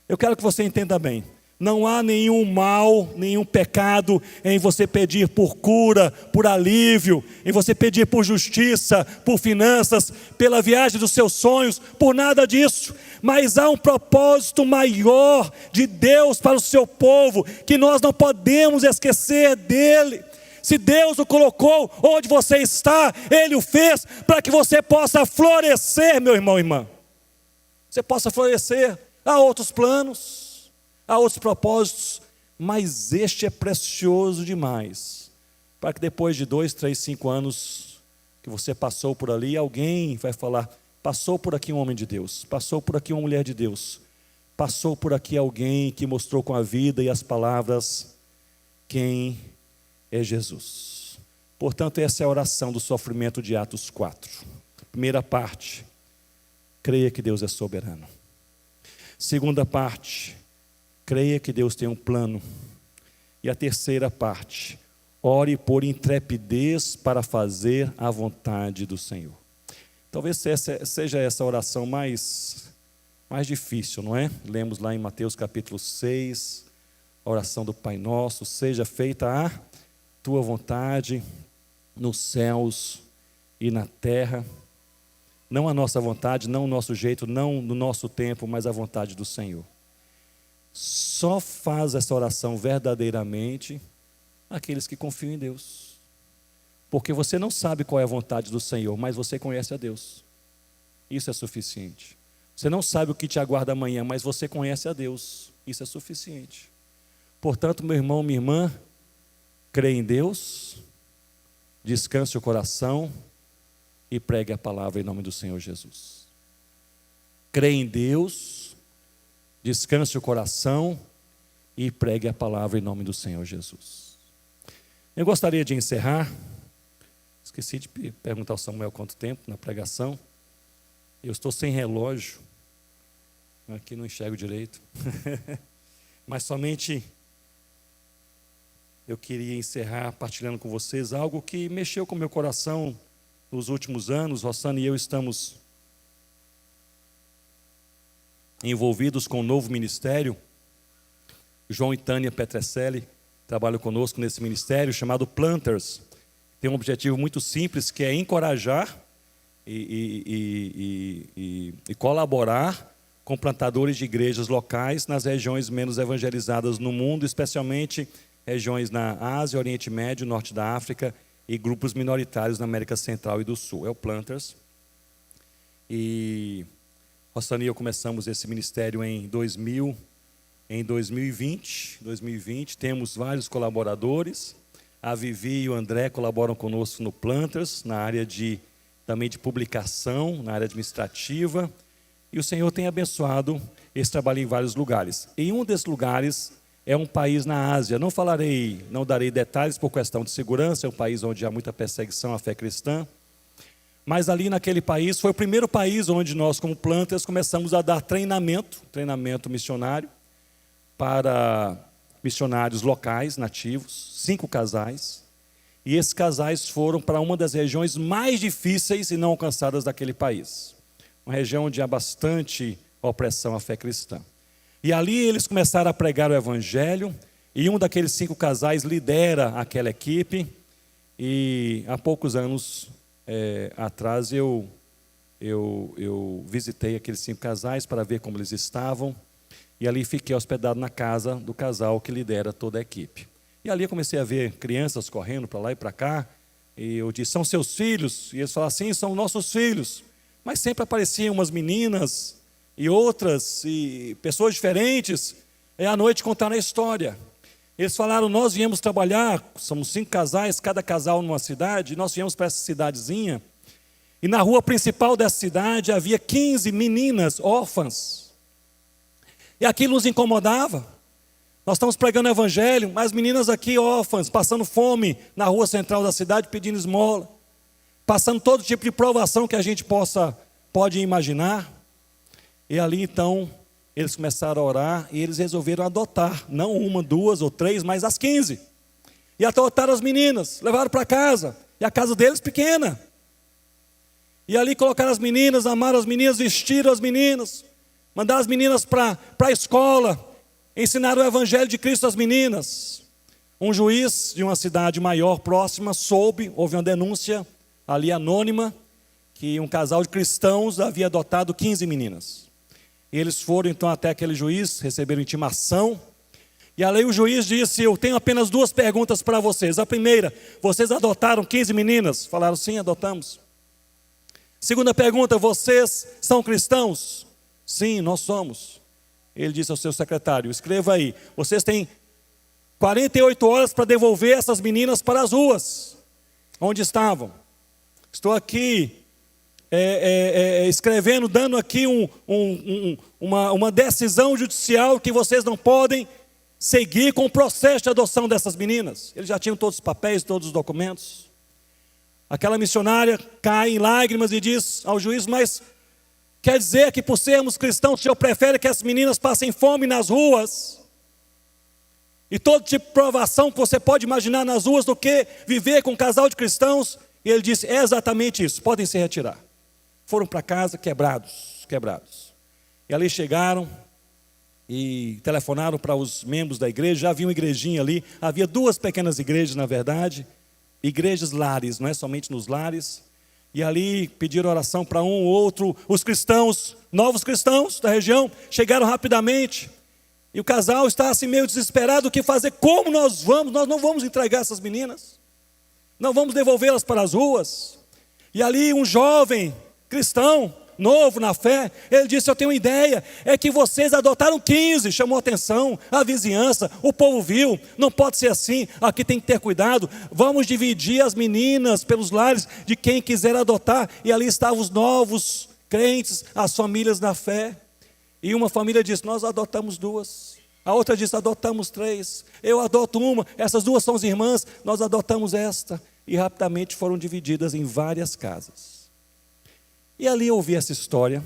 Eu quero que você entenda bem: não há nenhum mal, nenhum pecado em você pedir por cura, por alívio, em você pedir por justiça, por finanças, pela viagem dos seus sonhos, por nada disso. Mas há um propósito maior de Deus para o seu povo, que nós não podemos esquecer dele. Se Deus o colocou onde você está, Ele o fez para que você possa florescer, meu irmão e irmã. Você possa florescer. Há outros planos, há outros propósitos, mas este é precioso demais, para que depois de 2, 3, 5 anos que você passou por ali, alguém vai falar: passou por aqui um homem de Deus, passou por aqui uma mulher de Deus, passou por aqui alguém que mostrou com a vida e as palavras quem é Jesus. Portanto, essa é a oração do sofrimento de Atos 4. Primeira parte: creia que Deus é soberano. Segunda parte: creia que Deus tem um plano. E a terceira parte: ore por intrepidez para fazer a vontade do Senhor. Talvez seja essa a oração mais difícil, não é? Lemos lá em Mateus capítulo 6, a oração do Pai Nosso: seja feita a tua vontade nos céus e na terra. Não a nossa vontade, não o nosso jeito, não no nosso tempo, mas a vontade do Senhor. Só faz essa oração verdadeiramente aqueles que confiam em Deus. Porque você não sabe qual é a vontade do Senhor, mas você conhece a Deus. Isso é suficiente. Você não sabe o que te aguarda amanhã, mas você conhece a Deus. Isso é suficiente. Portanto, meu irmão, minha irmã, crê em Deus, descanse o coração e pregue a palavra em nome do Senhor Jesus. Crê em Deus, descanse o coração e pregue a palavra em nome do Senhor Jesus. Eu gostaria de encerrar. Esqueci de perguntar ao Samuel quanto tempo na pregação. Eu estou sem relógio, aqui não enxergo direito. Mas somente eu queria encerrar partilhando com vocês algo que mexeu com o meu coração nos últimos anos. Rossana e eu estamos envolvidos com um novo ministério. João e Tânia Petrecelli trabalham conosco nesse ministério chamado Planters. Tem um objetivo muito simples, que é encorajar e colaborar com plantadores de igrejas locais nas regiões menos evangelizadas no mundo, especialmente regiões na Ásia, Oriente Médio, Norte da África e grupos minoritários na América Central e do Sul. É o Planters. E Rossana e eu começamos esse ministério em 2020. Temos vários colaboradores. A Vivi e o André colaboram conosco no Planters, na área também de publicação, na área administrativa. E o Senhor tem abençoado esse trabalho em vários lugares. Em um desses lugares é um país na Ásia. Não darei detalhes por questão de segurança. É um país onde há muita perseguição à fé cristã. Mas ali naquele país, foi o primeiro país onde nós, como Planters, começamos a dar treinamento missionário para missionários locais, nativos, 5 casais. E esses casais foram para uma das regiões mais difíceis e não alcançadas daquele país. Uma região onde há bastante opressão à fé cristã. E ali eles começaram a pregar o evangelho, e um daqueles 5 casais lidera aquela equipe. E há poucos anos atrás eu visitei aqueles 5 casais para ver como eles estavam. E ali fiquei hospedado na casa do casal que lidera toda a equipe. E ali eu comecei a ver crianças correndo para lá e para cá. E eu disse, são seus filhos? E eles falaram, sim, são nossos filhos. Mas sempre apareciam umas meninas e outras, e pessoas diferentes. E à noite contaram a história. Eles falaram, nós viemos trabalhar, somos 5 casais, cada casal numa cidade, e nós viemos para essa cidadezinha. E na rua principal dessa cidade havia 15 meninas órfãs. E aquilo nos incomodava. Nós estamos pregando o evangelho, mas meninas aqui órfãs, passando fome na rua central da cidade, pedindo esmola, passando todo tipo de provação que a gente pode imaginar. E ali então, eles começaram a orar e eles resolveram adotar, não 1, 2 ou 3, mas as 15. E adotaram as meninas, levaram para casa, e a casa deles pequena. E ali colocaram as meninas, amaram as meninas, vestiram as meninas, mandaram as meninas para a escola, ensinaram o evangelho de Cristo às meninas. Um juiz de uma cidade maior, próxima, houve uma denúncia ali anônima, que um casal de cristãos havia adotado 15 meninas. E eles foram então até aquele juiz, receberam intimação, e ali o juiz disse, eu tenho apenas 2 perguntas para vocês. A primeira, vocês adotaram 15 meninas? Falaram, sim, adotamos. Segunda pergunta, vocês são cristãos? Sim, nós somos. Ele disse ao seu secretário, escreva aí, vocês têm 48 horas para devolver essas meninas para as ruas, onde estavam. Estou aqui escrevendo, dando aqui uma decisão judicial que vocês não podem seguir com o processo de adoção dessas meninas. Eles já tinham todos os papéis, todos os documentos. Aquela missionária cai em lágrimas e diz ao juiz, mas quer dizer que por sermos cristãos, o senhor prefere que as meninas passem fome nas ruas? E todo tipo de provação que você pode imaginar nas ruas do que viver com um casal de cristãos? E ele disse, é exatamente isso, podem se retirar. Foram para casa quebrados. E ali chegaram e telefonaram para os membros da igreja, já havia uma igrejinha ali, havia 2 pequenas igrejas na verdade, igrejas lares, não é somente nos lares. E ali pediram oração para um ou outro, os cristãos, novos cristãos da região, chegaram rapidamente. E o casal está assim meio desesperado, o que fazer? Como nós não vamos entregar essas meninas? Não vamos devolvê-las para as ruas? E ali um jovem cristão, novo na fé, ele disse, eu tenho uma ideia, é que vocês adotaram 15, chamou a atenção, a vizinhança, o povo viu, não pode ser assim, aqui tem que ter cuidado, vamos dividir as meninas pelos lares de quem quiser adotar. E ali estavam os novos crentes, as famílias na fé, e uma família disse, nós adotamos 2, a outra disse, adotamos 3, eu adoto uma, essas 2 são as irmãs, nós adotamos esta, e rapidamente foram divididas em várias casas. E ali eu ouvi essa história,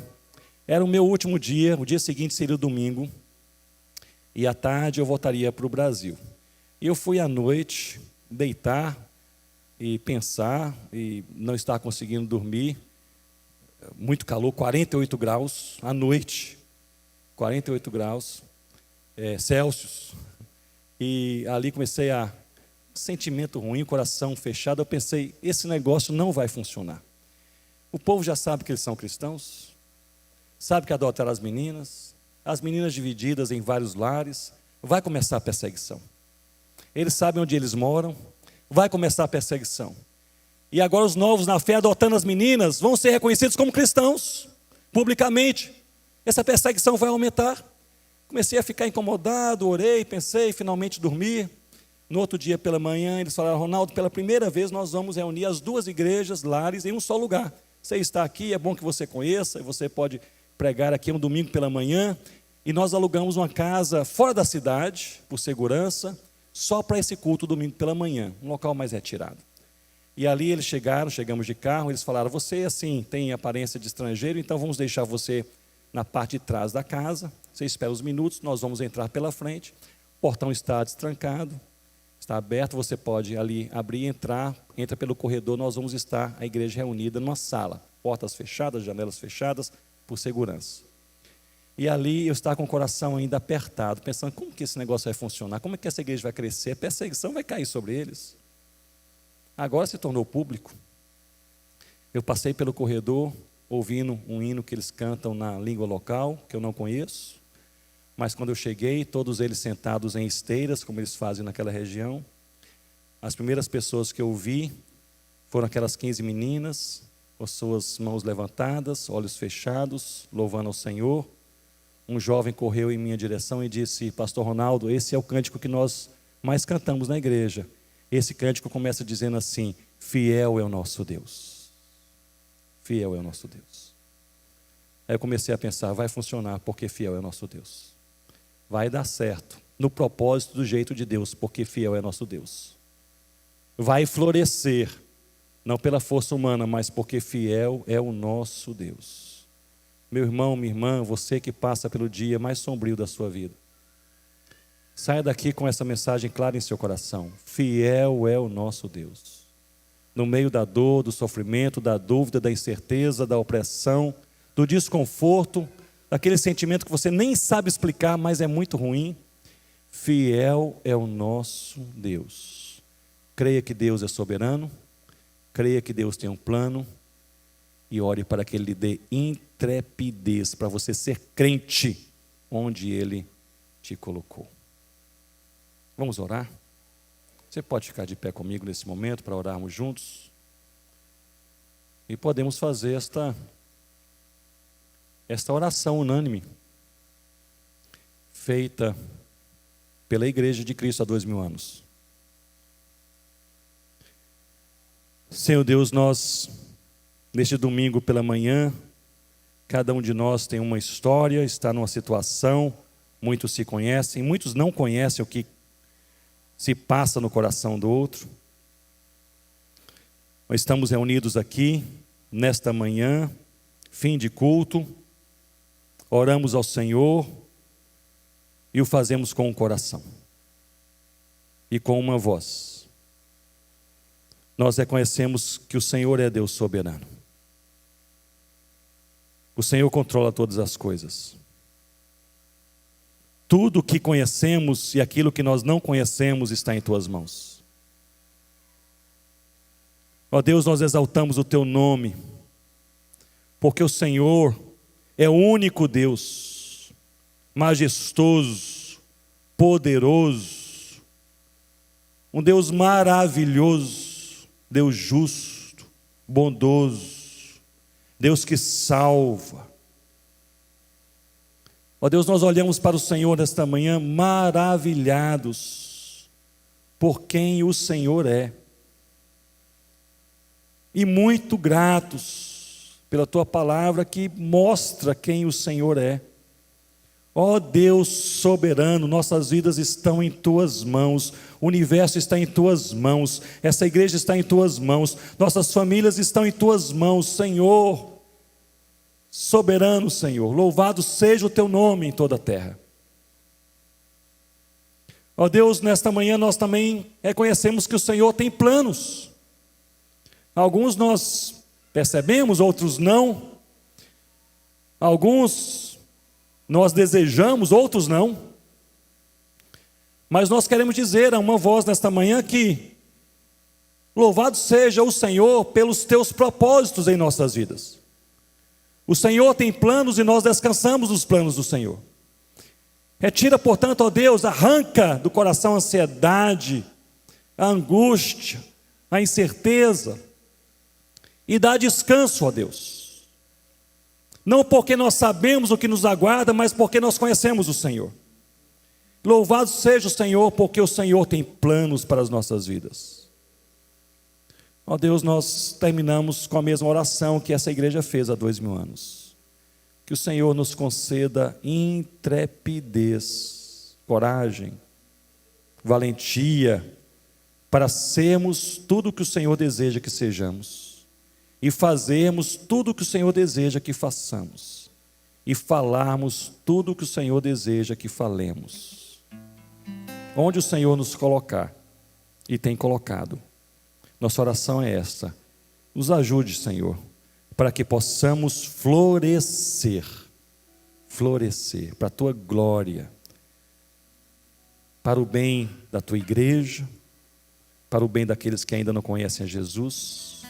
era o meu último dia, o dia seguinte seria o domingo, e à tarde eu voltaria para o Brasil. E eu fui à noite deitar e pensar, e não estava conseguindo dormir, muito calor, 48 graus, à noite, 48 graus Celsius, e ali comecei a, sentimento ruim, coração fechado, eu pensei, esse negócio não vai funcionar. O povo já sabe que eles são cristãos, sabe que adotaram as meninas divididas em vários lares, vai começar a perseguição. Eles sabem onde eles moram, vai começar a perseguição. E agora os novos na fé adotando as meninas vão ser reconhecidos como cristãos, publicamente. Essa perseguição vai aumentar. Comecei a ficar incomodado, orei, pensei, finalmente dormi. No outro dia pela manhã eles falaram, Ronaldo, pela primeira vez nós vamos reunir as 2 igrejas, lares, em um só lugar. Você está aqui, é bom que você conheça, e você pode pregar aqui um domingo pela manhã. E nós alugamos uma casa fora da cidade, por segurança, só para esse culto domingo pela manhã, um local mais retirado. E ali eles chegamos de carro, eles falaram, você assim tem aparência de estrangeiro, então vamos deixar você na parte de trás da casa, você espera uns minutos, nós vamos entrar pela frente, o portão está destrancado, está aberto, você pode ali abrir e entrar, entra pelo corredor, nós vamos estar, a igreja reunida numa sala, portas fechadas, janelas fechadas, por segurança. E ali eu estava com o coração ainda apertado, pensando, como que esse negócio vai funcionar? Como é que essa igreja vai crescer? A perseguição vai cair sobre eles. Agora se tornou público. Eu passei pelo corredor, ouvindo um hino que eles cantam na língua local, que eu não conheço, Mas quando eu cheguei, todos eles sentados em esteiras, como eles fazem naquela região, as primeiras pessoas que eu vi foram aquelas 15 meninas, com suas mãos levantadas, olhos fechados, louvando ao Senhor. Um jovem correu em minha direção e disse: Pastor Ronaldo, esse é o cântico que nós mais cantamos na igreja. Esse cântico começa dizendo assim: fiel é o nosso Deus. Fiel é o nosso Deus. Aí eu comecei a pensar, vai funcionar porque fiel é o nosso Deus. Vai dar certo, no propósito do jeito de Deus, porque fiel é nosso Deus. Vai florescer, não pela força humana, mas porque fiel é o nosso Deus. Meu irmão, minha irmã, você que passa pelo dia mais sombrio da sua vida, saia daqui com essa mensagem clara em seu coração: fiel é o nosso Deus. No meio da dor, do sofrimento, da dúvida, da incerteza, da opressão, do desconforto, daquele sentimento que você nem sabe explicar, mas é muito ruim, fiel é o nosso Deus. Creia que Deus é soberano, creia que Deus tem um plano e ore para que Ele lhe dê intrepidez para você ser crente onde Ele te colocou. Vamos orar? Você pode ficar de pé comigo nesse momento para orarmos juntos? E podemos fazer esta oração unânime, feita pela Igreja de Cristo há 2000 anos. Senhor Deus, nós, neste domingo pela manhã, cada um de nós tem uma história, está numa situação, muitos se conhecem, muitos não conhecem o que se passa no coração do outro. Nós estamos reunidos aqui, nesta manhã, fim de culto, oramos ao Senhor e o fazemos com o coração e com uma voz. Nós reconhecemos que o Senhor é Deus soberano. O Senhor controla todas as coisas. Tudo o que conhecemos e aquilo que nós não conhecemos está em Tuas mãos. Ó Deus, nós exaltamos o Teu nome, porque o Senhor é o único Deus, majestoso, poderoso, um Deus maravilhoso, Deus justo, bondoso, Deus que salva. Ó Deus, nós olhamos para o Senhor nesta manhã maravilhados por quem o Senhor é, e muito gratos pela Tua palavra que mostra quem o Senhor é. Ó Deus soberano, nossas vidas estão em Tuas mãos, o universo está em Tuas mãos, essa igreja está em Tuas mãos, nossas famílias estão em Tuas mãos, Senhor. Soberano Senhor, louvado seja o Teu nome em toda a terra. Ó Deus, nesta manhã nós também reconhecemos que o Senhor tem planos. Alguns nós percebemos, outros não. Alguns nós desejamos, outros não. Mas nós queremos dizer a uma voz nesta manhã que louvado seja o Senhor pelos Teus propósitos em nossas vidas. O Senhor tem planos e nós descansamos nos planos do Senhor. Retira, portanto, ó Deus, arranca do coração a ansiedade, a angústia, a incerteza, e dá descanso, ó Deus. Não porque nós sabemos o que nos aguarda, mas porque nós conhecemos o Senhor. Louvado seja o Senhor, porque o Senhor tem planos para as nossas vidas. Ó Deus, nós terminamos com a mesma oração que essa igreja fez há 2000 anos. Que o Senhor nos conceda intrepidez, coragem, valentia, para sermos tudo o que o Senhor deseja que sejamos. E fazermos tudo o que o Senhor deseja que façamos. E falarmos tudo o que o Senhor deseja que falemos. Onde o Senhor nos colocar, e tem colocado, nossa oração é esta: nos ajude, Senhor, para que possamos florescer, para a Tua glória, para o bem da Tua igreja, para o bem daqueles que ainda não conhecem a Jesus,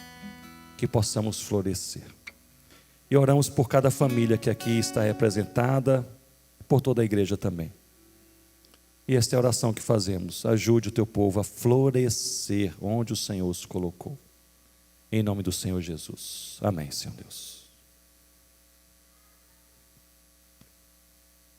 que possamos florescer. E oramos por cada família que aqui está representada, por toda a igreja também. E esta é a oração que fazemos. Ajude o teu povo a florescer onde o Senhor os colocou. Em nome do Senhor Jesus. Amém, Senhor Deus.